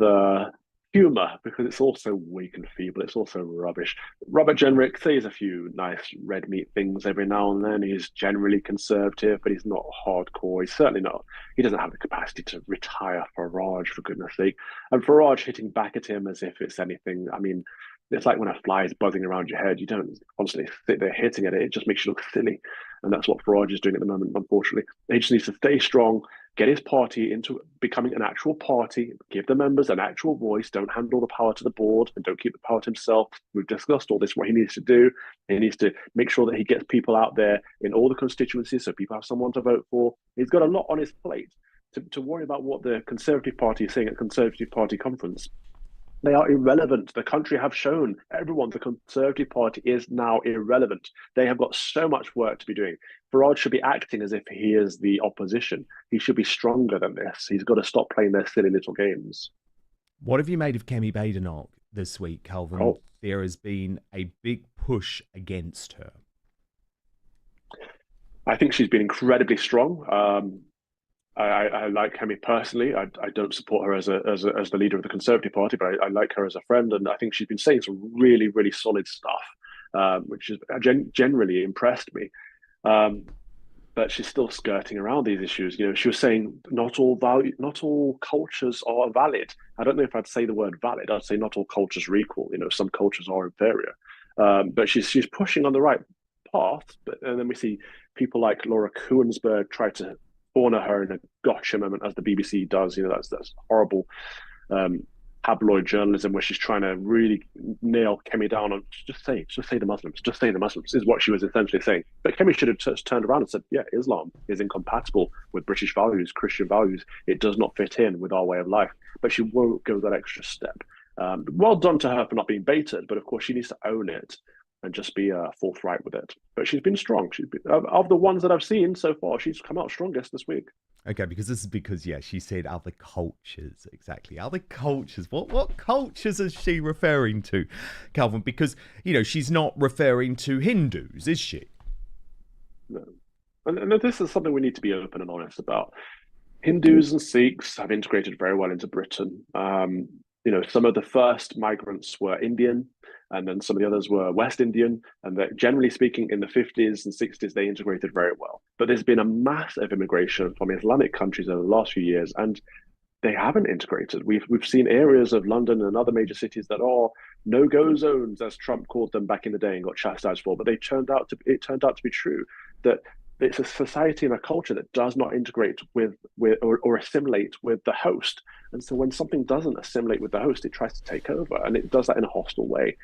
Speaker 12: humour, because it's also weak and feeble. It's also rubbish. Robert Jenrick says a few nice red meat things every now and then. He's generally conservative, but he's not hardcore. He's certainly not. He doesn't have the capacity to retire Farage, for goodness sake. And Farage hitting back at him as if it's anything. I mean, it's like when a fly is buzzing around your head. You don't constantly sit there hitting at it. It just makes you look silly. And that's what Farage is doing at the moment, unfortunately. He just needs to stay strong, get his party into becoming an actual party, give the members an actual voice, don't hand all the power to the board and don't keep the power to himself. We've discussed all this, what he needs to do. He needs to make sure that he gets people out there in all the constituencies so people have someone to vote for. He's got a lot on his plate to worry about what the Conservative Party is saying at Conservative Party conference. They are irrelevant. The country have shown everyone the Conservative Party is now irrelevant. They have got so much work to be doing. Farage should be acting as if he is the opposition. He should be stronger than this. He's got to stop playing their silly little games.
Speaker 1: What have you made of Kemi Badenoch this week, Calvin?
Speaker 12: Oh.
Speaker 1: There has been a big push against her.
Speaker 12: I think she's been incredibly strong. I like Kemi personally. I don't support her as the leader of the Conservative Party, but I like her as a friend, and I think she's been saying some really, really solid stuff, which has generally impressed me. But she's still skirting around these issues. You know, she was saying not all cultures are valid. I don't know if I'd say the word valid. I'd say not all cultures are equal. You know, some cultures are inferior. But she's pushing on the right path. And then we see people like Laura Kuenssberg try to corner her in a gotcha moment, as the BBC does. You know, that's horrible tabloid journalism where she's trying to really nail Kemi down on just say the Muslims is what she was essentially saying. But Kemi should have turned around and said, yeah, Islam is incompatible with British values, Christian values. It does not fit in with our way of life. But she won't go that extra step. Well done to her for not being baited, but of course she needs to own it and just be forthright with it. But she's been strong. Of the ones that I've seen so far, she's come out strongest this week.
Speaker 1: Okay, because yeah, she said other cultures. Exactly, other cultures. What cultures is she referring to, Calvin? Because, you know, she's not referring to Hindus, is she?
Speaker 12: No. And this is something we need to be open and honest about. Hindus and Sikhs have integrated very well into Britain. You know, some of the first migrants were Indian, and then some of the others were West Indian, and that generally speaking, in the 50s and 60s, they integrated very well. But there's been a massive immigration from Islamic countries over the last few years, and they haven't integrated. We've seen areas of London and other major cities that are no-go zones, as Trump called them back in the day and got chastised for. But it turned out to be true that it's a society and a culture that does not integrate with or assimilate with the host. And so when something doesn't assimilate with the host, it tries to take over, and it does that in a hostile way.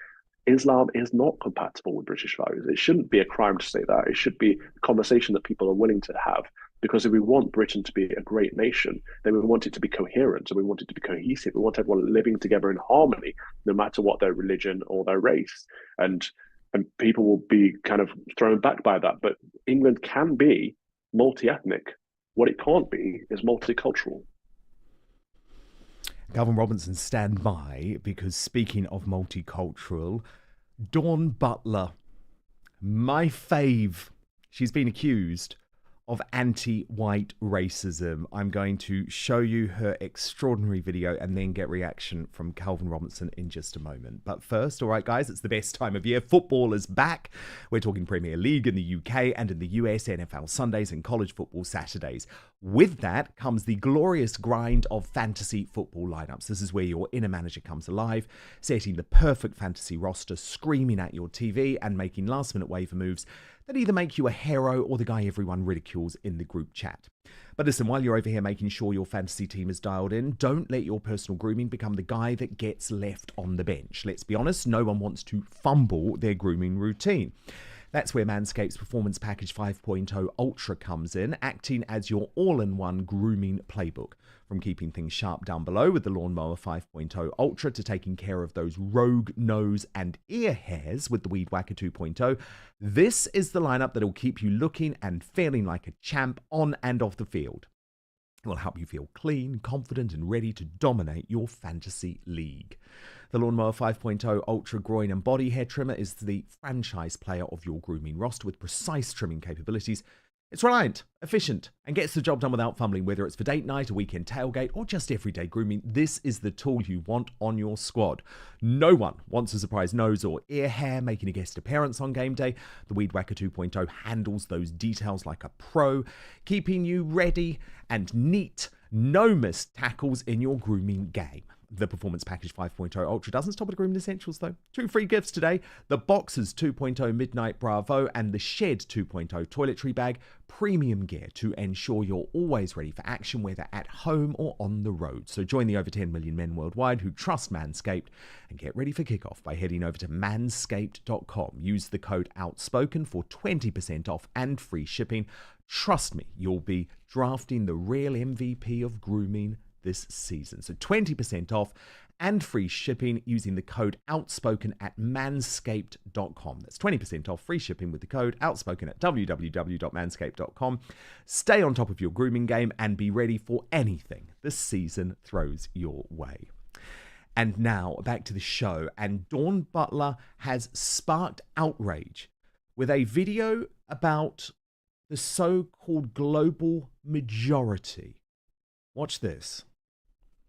Speaker 12: Islam is not compatible with British values. It shouldn't be a crime to say that. It should be a conversation that people are willing to have. Because if we want Britain to be a great nation, then we want it to be coherent, and we want it to be cohesive. We want everyone living together in harmony, no matter what their religion or their race. And people will be kind of thrown back by that. But England can be multi-ethnic. What it can't be is multicultural.
Speaker 1: Calvin Robinson, stand by, because speaking of multicultural, Dawn Butler, my fave, she's been accused of anti-white racism. I'm going to show you her extraordinary video and then get reaction from Calvin Robinson in just a moment. But first, all right, guys, it's the best time of year. Football is back. We're talking Premier League in the UK and in the US, NFL Sundays and college football Saturdays. With that comes the glorious grind of fantasy football lineups. This is where your inner manager comes alive, setting the perfect fantasy roster, screaming at your TV and making last-minute waiver moves that either make you a hero or the guy everyone ridicules in the group chat. But listen, while you're over here making sure your fantasy team is dialed in, don't let your personal grooming become the guy that gets left on the bench. Let's be honest, no one wants to fumble their grooming routine. That's where Manscaped's Performance Package 5.0 Ultra comes in, acting as your all-in-one grooming playbook. From keeping things sharp down below with the Lawnmower 5.0 Ultra to taking care of those rogue nose and ear hairs with the Weed Whacker 2.0, this is the lineup that will keep you looking and feeling like a champ on and off the field. It will help you feel clean, confident, and ready to dominate your fantasy league. The Lawnmower 5.0 Ultra Groin and Body Hair Trimmer is the franchise player of your grooming roster with precise trimming capabilities. It's reliant, efficient, and gets the job done without fumbling. Whether it's for date night, a weekend tailgate, or just everyday grooming, this is the tool you want on your squad. No one wants a surprise nose or ear hair making a guest appearance on game day. The Weed Whacker 2.0 handles those details like a pro, keeping you ready and neat. No missed tackles in your grooming game. The Performance Package 5.0 Ultra doesn't stop at grooming essentials, though. 2 free gifts today. The Boxers 2.0 Midnight Bravo and the Shed 2.0 Toiletry Bag. Premium gear to ensure you're always ready for action, whether at home or on the road. So join the over 10 million men worldwide who trust Manscaped and get ready for kickoff by heading over to manscaped.com. Use the code Outspoken for 20% off and free shipping. Trust me, you'll be drafting the real MVP of grooming this season. So 20% off and free shipping using the code Outspoken at manscaped.com. That's 20% off free shipping with the code Outspoken at www.manscaped.com. Stay on top of your grooming game and be ready for anything this season throws your way. And now back to the show. And Dawn Butler has sparked outrage with a video about the so-called global majority. Watch this.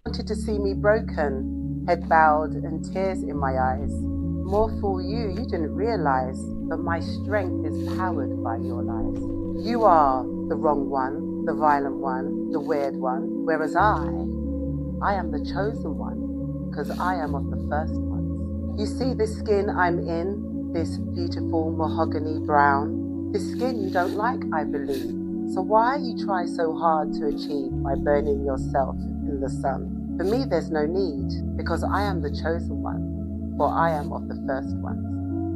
Speaker 4: Wanted to see me broken, head bowed and tears in my eyes. More fool you, you didn't realise that my strength is powered by your lies. You are the wrong one, the violent one, the weird one, whereas I am the chosen one, because I am of the first ones. You see this skin I'm in, this beautiful mahogany brown, this skin you don't like, I believe. So why you try so hard to achieve by burning yourself in the sun? For me, there's no need, because I am the chosen one, for I am of the first ones.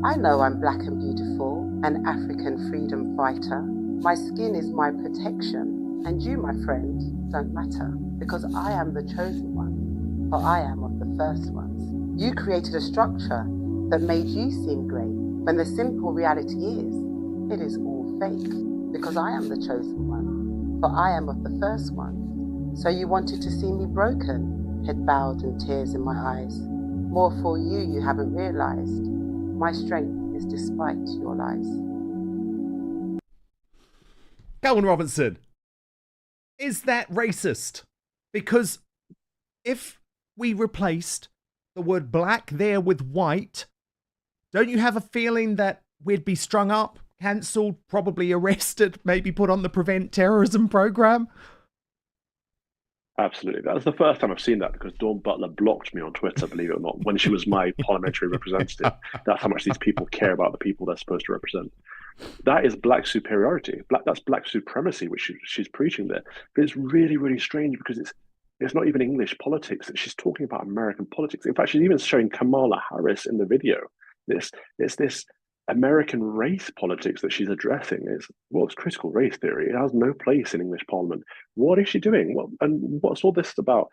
Speaker 4: I know I'm black and beautiful, an African freedom fighter. My skin is my protection, and you, my friend, don't matter, because I am the chosen one, for I am of the first ones. You created a structure that made you seem great, when the simple reality is, it is all fake. Because I am the chosen one, for I am of the first one. So you wanted to see me broken, head bowed and tears in my eyes. More for you, you haven't realised. My strength is despite your lies.
Speaker 1: Calvin Robinson, is that racist? Because if we replaced the word black there with white, don't you have a feeling that we'd be strung up, cancelled, probably arrested, maybe put on the Prevent Terrorism program?
Speaker 12: Absolutely. That was the first time I've seen that, because Dawn Butler blocked me on Twitter, believe it or not, when she was my parliamentary representative. That's how much these people care about the people they're supposed to represent. That is black superiority. That's black supremacy, which she's preaching there. But it's really, really strange, because it's not even English politics. She's talking about American politics. In fact, she's even showing Kamala Harris in the video. It's this American race politics that she's addressing. It's critical race theory. It has no place in English Parliament. What is she doing? And what's all this about?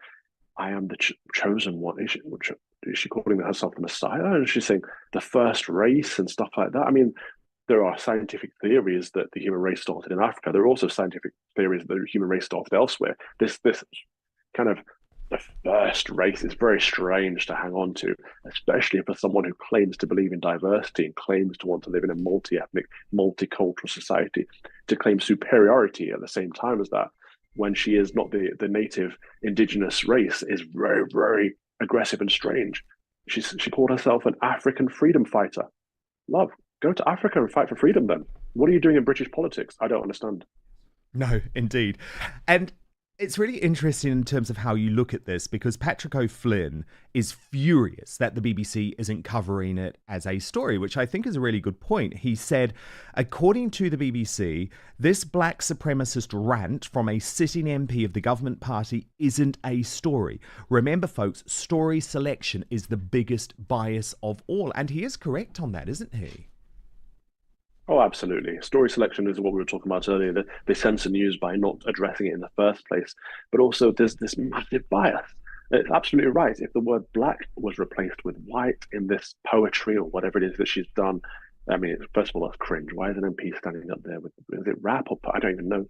Speaker 12: I am the chosen one. Is she calling herself the Messiah? And she's saying the first race and stuff like that. I mean, there are scientific theories that the human race started in Africa. There are also scientific theories that the human race started elsewhere. This kind of the first race is very strange to hang on to, especially for someone who claims to believe in diversity and claims to want to live in a multi-ethnic, multicultural society. To claim superiority at the same time as that, when she is not the native indigenous race, is very, very aggressive and strange. She called herself an African freedom fighter. Love, go to Africa and fight for freedom then. What are you doing in British politics? I don't understand.
Speaker 1: No, indeed. And it's really interesting in terms of how you look at this, because Patrick O'Flynn is furious that the BBC isn't covering it as a story, which I think is a really good point. He said, according to the BBC, this black supremacist rant from a sitting MP of the government party isn't a story. Remember, folks, story selection is the biggest bias of all. And he is correct on that, isn't he?
Speaker 12: Oh, absolutely. Story selection is what we were talking about earlier. They censor news by not addressing it in the first place. But also there's this massive bias. It's absolutely right. If the word black was replaced with white in this poetry or whatever it is that she's done, I mean, first of all, that's cringe. Why is an MP standing up there with, is it rap or I don't even know.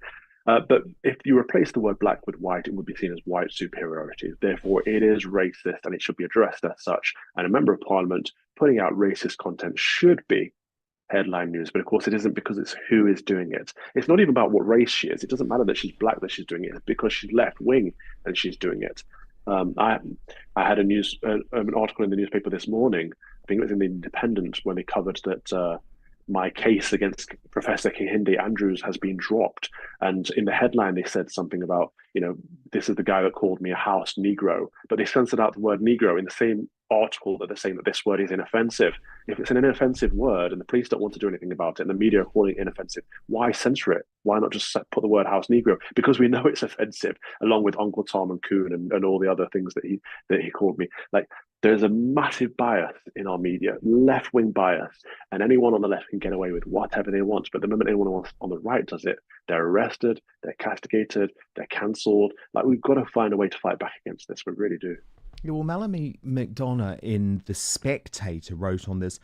Speaker 12: But if you replace the word black with white, it would be seen as white superiority. Therefore, it is racist and it should be addressed as such. And a member of parliament putting out racist content should be headline news, but of course it isn't, because it's who is doing it. It's not even about what race she is. It doesn't matter that she's black that she's doing it. It's because she's left wing and she's doing it. I had an article in the newspaper this morning. I think it was in the Independent, when they covered that my case against Professor Kehinde Andrews has been dropped. And in the headline, they said something about, this is the guy that called me a house Negro, but they censored out the word Negro in the same article that they're saying that this word is inoffensive. If it's an inoffensive word and the police don't want to do anything about it and the media are calling it inoffensive, why censor it? Why not just put the word house Negro? Because we know it's offensive, along with Uncle Tom and Coon and all the other things that he called me. Like, there's a massive bias in our media, left-wing bias, and anyone on the left can get away with whatever they want. But the moment anyone on the right does it, they're arrested, they're castigated, they're cancelled. Like, we've got to find a way to fight back against this. We really do.
Speaker 1: Yeah, well, Melanie McDonough in The Spectator wrote on this.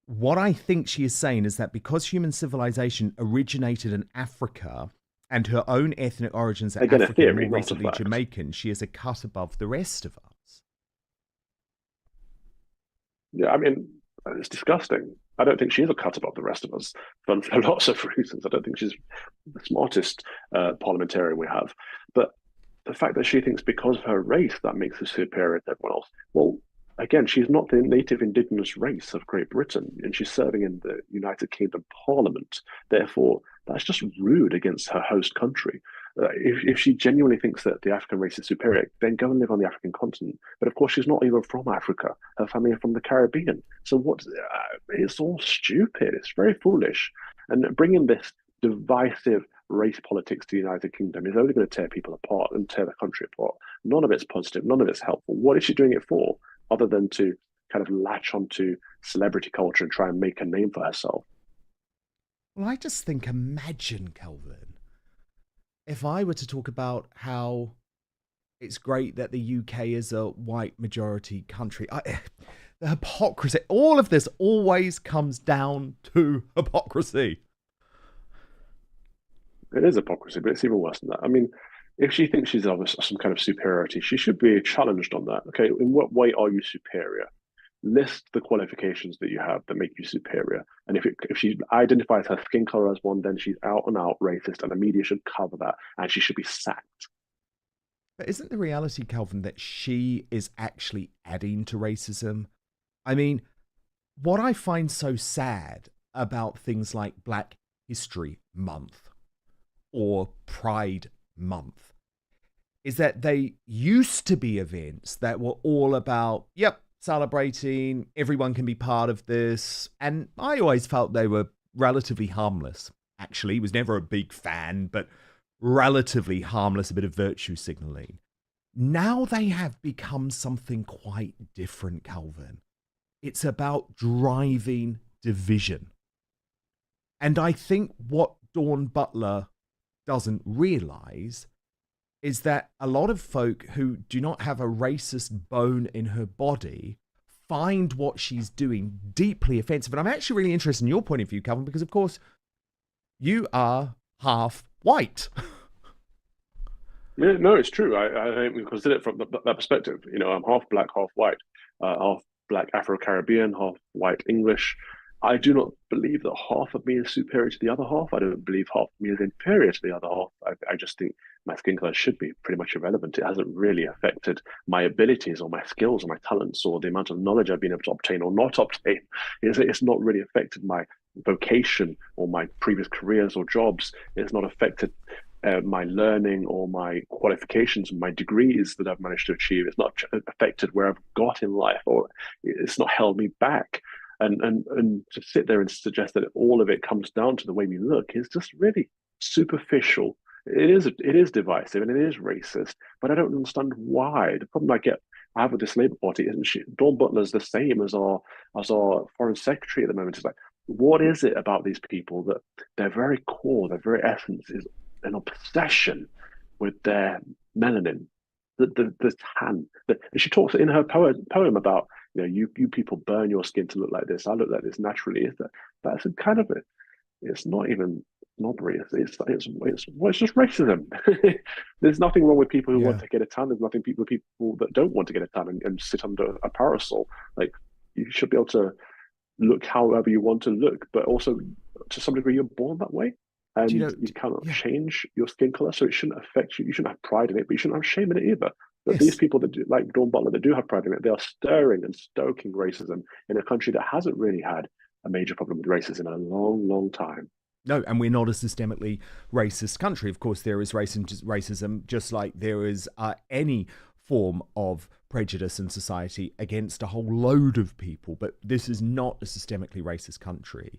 Speaker 1: What I think she is saying is that because human civilization originated in Africa and her own ethnic origins are African and more recently Jamaican, she is a cut above the rest of us.
Speaker 12: Yeah, I mean, it's disgusting. I don't think she is a cut above the rest of us for lots of reasons. I don't think she's the smartest parliamentarian we have. But the fact that she thinks because of her race that makes her superior to everyone else. Well, again, she's not the native indigenous race of Great Britain, and she's serving in the United Kingdom Parliament. Therefore, that's just rude against her host country. If she genuinely thinks that the African race is superior, then go and live on the African continent. But of course, she's not even from Africa. Her family are from the Caribbean. So it's all stupid. It's very foolish. And bringing this divisive race politics to the United Kingdom is only going to tear people apart and tear the country apart. None of it's positive. None of it's helpful. What is she doing it for, other than to kind of latch onto celebrity culture and try and make a name for herself?
Speaker 1: Well, I just think, imagine, Kelvin, if I were to talk about how it's great that the UK is a white majority country. The hypocrisy, all of this always comes down to hypocrisy.
Speaker 12: It is hypocrisy, but it's even worse than that. I mean, if she thinks she's of some kind of superiority, she should be challenged on that. Okay, in what way are you superior? List the qualifications that you have that make you superior. And if she identifies her skin color as one, then she's out and out racist, and the media should cover that, and she should be sacked.
Speaker 1: But isn't the reality, Kelvin, that she is actually adding to racism? I mean, what I find so sad about things like Black History Month or Pride Month is that they used to be events that were all about, celebrating, everyone can be part of this. And I always felt they were relatively harmless. Actually, was never a big fan, but relatively harmless, a bit of virtue signaling. Now they have become something quite different, Kelvin. It's about driving division. And I think what Dawn Butler doesn't realise is that a lot of folk who do not have a racist bone in her body find what she's doing deeply offensive. And I'm actually really interested in your point of view, Calvin, because, of course, you are half white.
Speaker 12: Yeah, no, it's true. I think we consider it from that perspective. You know, I'm half black, half white, half black Afro-Caribbean, half white English. I do not believe that half of me is superior to the other half. I don't believe half of me is inferior to the other half. I just think my skin color should be pretty much irrelevant. It hasn't really affected my abilities or my skills or my talents or the amount of knowledge I've been able to obtain or not obtain. It's not really affected my vocation or my previous careers or jobs. It's not affected my learning or my qualifications and my degrees that I've managed to achieve. It's not affected where I've got in life, or it's not held me back. And to sit there and suggest that all of it comes down to the way we look is just really superficial. It is divisive and it is racist, but I don't understand why. The problem I have with this Labour Party isn't she? Dawn Butler's the same as our Foreign Secretary at the moment. It's like, what is it about these people that their very core, their very essence is an obsession with their melanin, the tan. And she talks in her poem about, you know, you people burn your skin to look like this. I look like this naturally. That's a kind of it's not even snobbery. It's just racism. There's nothing wrong with people who want to get a tan. There's nothing with people that don't want to get a tan and sit under a parasol. Like, you should be able to look however you want to look, but also to some degree you're born that way. And you cannot change your skin color, so it shouldn't affect you. You shouldn't have pride in it, but you shouldn't have shame in it either. But these people that do, like Dawn Butler, that do have pride in it, they are stirring and stoking racism in a country that hasn't really had a major problem with racism in a long, long time.
Speaker 1: No, and we're not a systemically racist country. Of course, there is racism, just like there is any form of prejudice in society against a whole load of people. But this is not a systemically racist country.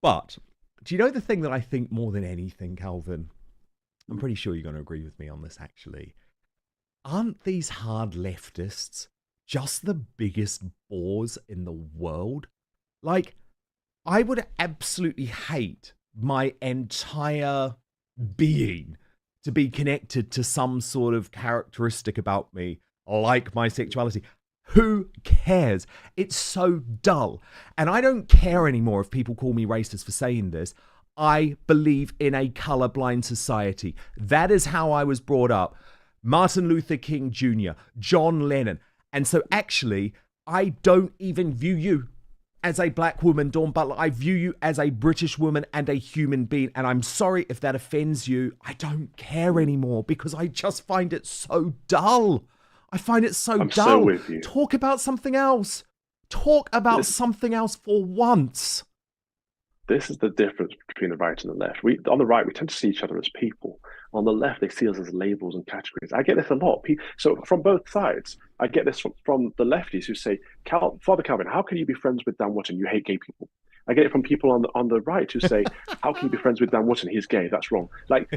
Speaker 1: But do you know the thing that I think more than anything, Calvin? I'm pretty sure you're going to agree with me on this, actually. Aren't these hard leftists just the biggest bores in the world? Like, I would absolutely hate my entire being to be connected to some sort of characteristic about me, like my sexuality. Who cares? It's so dull. And I don't care anymore if people call me racist for saying this. I believe in a colorblind society. That is how I was brought up. Martin Luther King Jr., John Lennon. And so actually, I don't even view you as a black woman, Dawn Butler. I view you as a British woman and a human being. And I'm sorry if that offends you. I don't care anymore because I just find it so dull. I find it so dull.
Speaker 12: So with you.
Speaker 1: Talk about something else. Talk about something else for once.
Speaker 12: This is the difference between the right and the left. On the right, we tend to see each other as people. On the left, they see us as labels and categories. I get this a lot. So from both sides, I get this from the lefties who say, Father Calvin, how can you be friends with Dan Wootton? You hate gay people. I get it from people on the right who say, how can you be friends with Dan Wootton? He's gay. That's wrong. Like,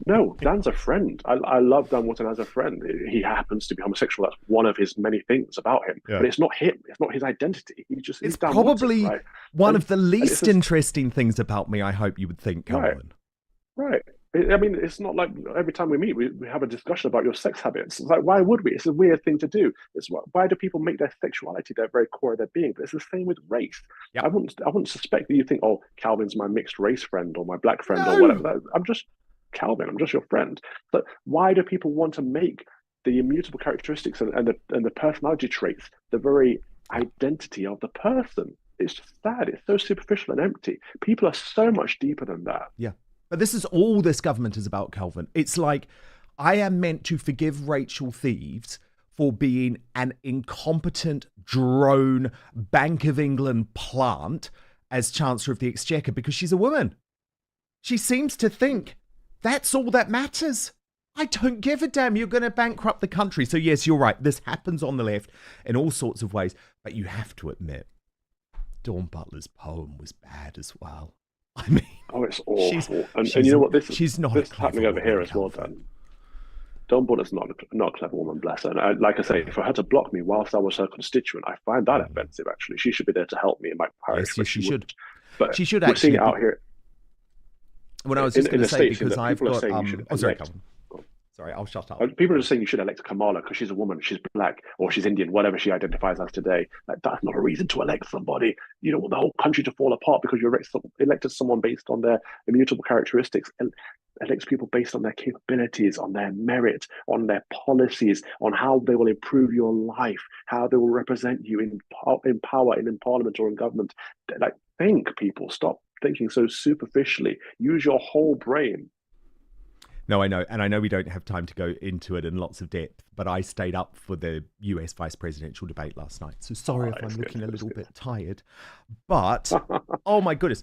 Speaker 12: no, Dan's a friend. I love Dan Wootton as a friend. He happens to be homosexual. That's one of his many things about him. Yeah. But it's not him. It's not his identity.
Speaker 1: It's probably Wootton, right? One of the least interesting things about me, I hope you would think, Calvin.
Speaker 12: Right. I mean, it's not like every time we meet, we have a discussion about your sex habits. It's like, why would we? It's a weird thing to do. Why do people make their sexuality their very core of their being? But it's the same with race. Yep. I wouldn't suspect that you think, oh, Calvin's my mixed race friend or my black friend or whatever. I'm just Calvin. I'm just your friend. But why do people want to make the immutable characteristics and the personality traits the very identity of the person? It's just sad. It's so superficial and empty. People are so much deeper than that.
Speaker 1: Yeah. But this is all this government is about, Calvin. It's like, I am meant to forgive Rachel Thieves for being an incompetent drone Bank of England plant as Chancellor of the Exchequer because she's a woman. She seems to think that's all that matters. I don't give a damn. You're going to bankrupt the country. So yes, you're right. This happens on the left in all sorts of ways. But you have to admit, Dawn Butler's poem was bad as well. I mean,
Speaker 12: it's awful. And you know what? This is happening over here as well, Dan. Dawn Butler's not a clever woman, bless her. And like I say, for her to block me whilst I was her constituent, I find that offensive, actually. She should be there to help me in my parish.
Speaker 1: Yes, she should.
Speaker 12: But
Speaker 1: she should actually.
Speaker 12: We're seeing it out here.
Speaker 1: When I was just going to say, because I've got... sorry, Calvin. Sorry, I'll shut up.
Speaker 12: People are just saying you should elect Kamala because she's a woman, she's black, or she's Indian, whatever she identifies as today. Like, that's not a reason to elect somebody. You don't want the whole country to fall apart because you elected someone based on their immutable characteristics. And elects people based on their capabilities, on their merit, on their policies, on how they will improve your life, how they will represent you in power, in parliament or in government. Like, think, people, stop thinking so superficially. Use your whole brain.
Speaker 1: No, I know. And I know we don't have time to go into it in lots of depth, but I stayed up for the US vice presidential debate last night. So sorry if I'm looking a little bit tired. But, oh my goodness.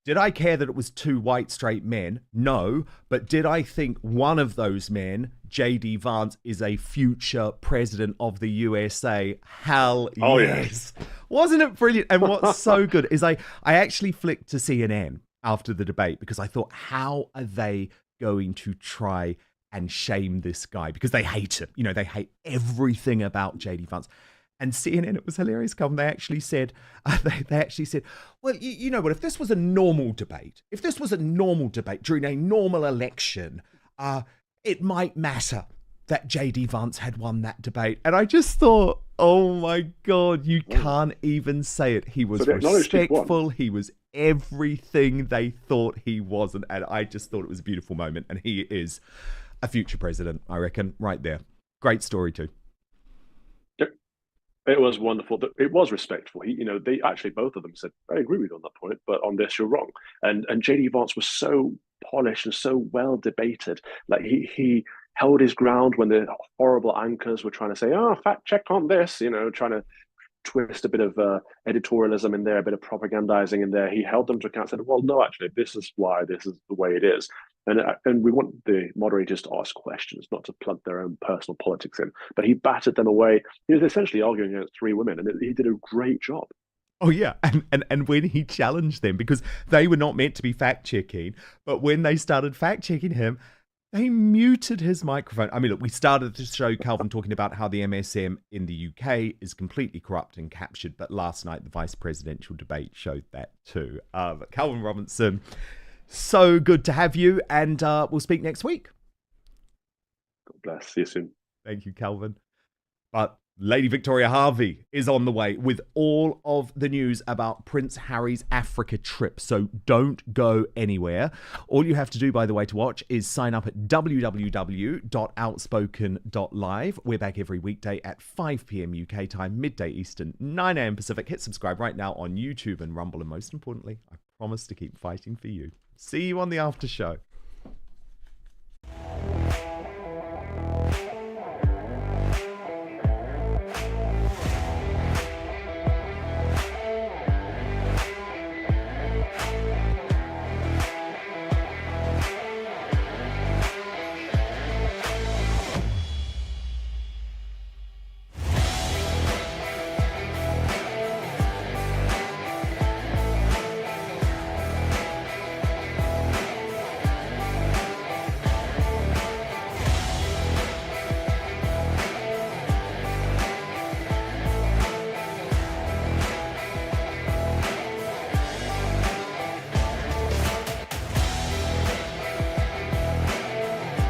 Speaker 1: Did I care that it was two white straight men? No. But did I think one of those men, J.D. Vance, is a future president of the USA? Hell yes. Wasn't it brilliant? And what's so good is I actually flicked to CNN after the debate because I thought, how are they going to try and shame this guy? Because they hate him. You know, they hate everything about J.D. Vance. And CNN, it was hilarious, Calvin. They actually said, well, you know what, if this was a normal debate during a normal election, it might matter that J.D. Vance had won that debate. And I just thought, oh my God, you can't even say it. He was respectful. He was everything they thought he wasn't. And I just thought it was a beautiful moment. And he is a future president, I reckon, right there. Great story too.
Speaker 12: It was wonderful. It was respectful. They actually, both of them said, I agree with you on that point, but on this, you're wrong. And J.D. Vance was so polished and so well debated. Like he held his ground when the horrible anchors were trying to say, fact check on this, trying to twist a bit of editorialism in there, a bit of propagandizing in there. He held them to account and said, well, no, actually, this is why this is the way it is. And we want the moderators to ask questions, not to plug their own personal politics in. But he battered them away. He was essentially arguing against three women, and he did a great job.
Speaker 1: Oh, yeah. And when he challenged them, because they were not meant to be fact-checking, but when they started fact-checking him, they muted his microphone. I mean, look, we started the show, Calvin, talking about how the MSM in the UK is completely corrupt and captured, but last night the vice presidential debate showed that too. But Calvin Robinson, so good to have you, and we'll speak next week.
Speaker 12: God bless. See you soon.
Speaker 1: Thank you, Calvin. But Lady Victoria Harvey is on the way with all of the news about Prince Harry's Africa trip, so don't go anywhere. All you have to do, by the way, to watch is sign up at www.outspoken.live. We're back every weekday at 5 p.m. UK time, midday Eastern, 9 a.m. Pacific. Hit subscribe right now on YouTube and Rumble, and most importantly, I promise to keep fighting for you. See you on the after show.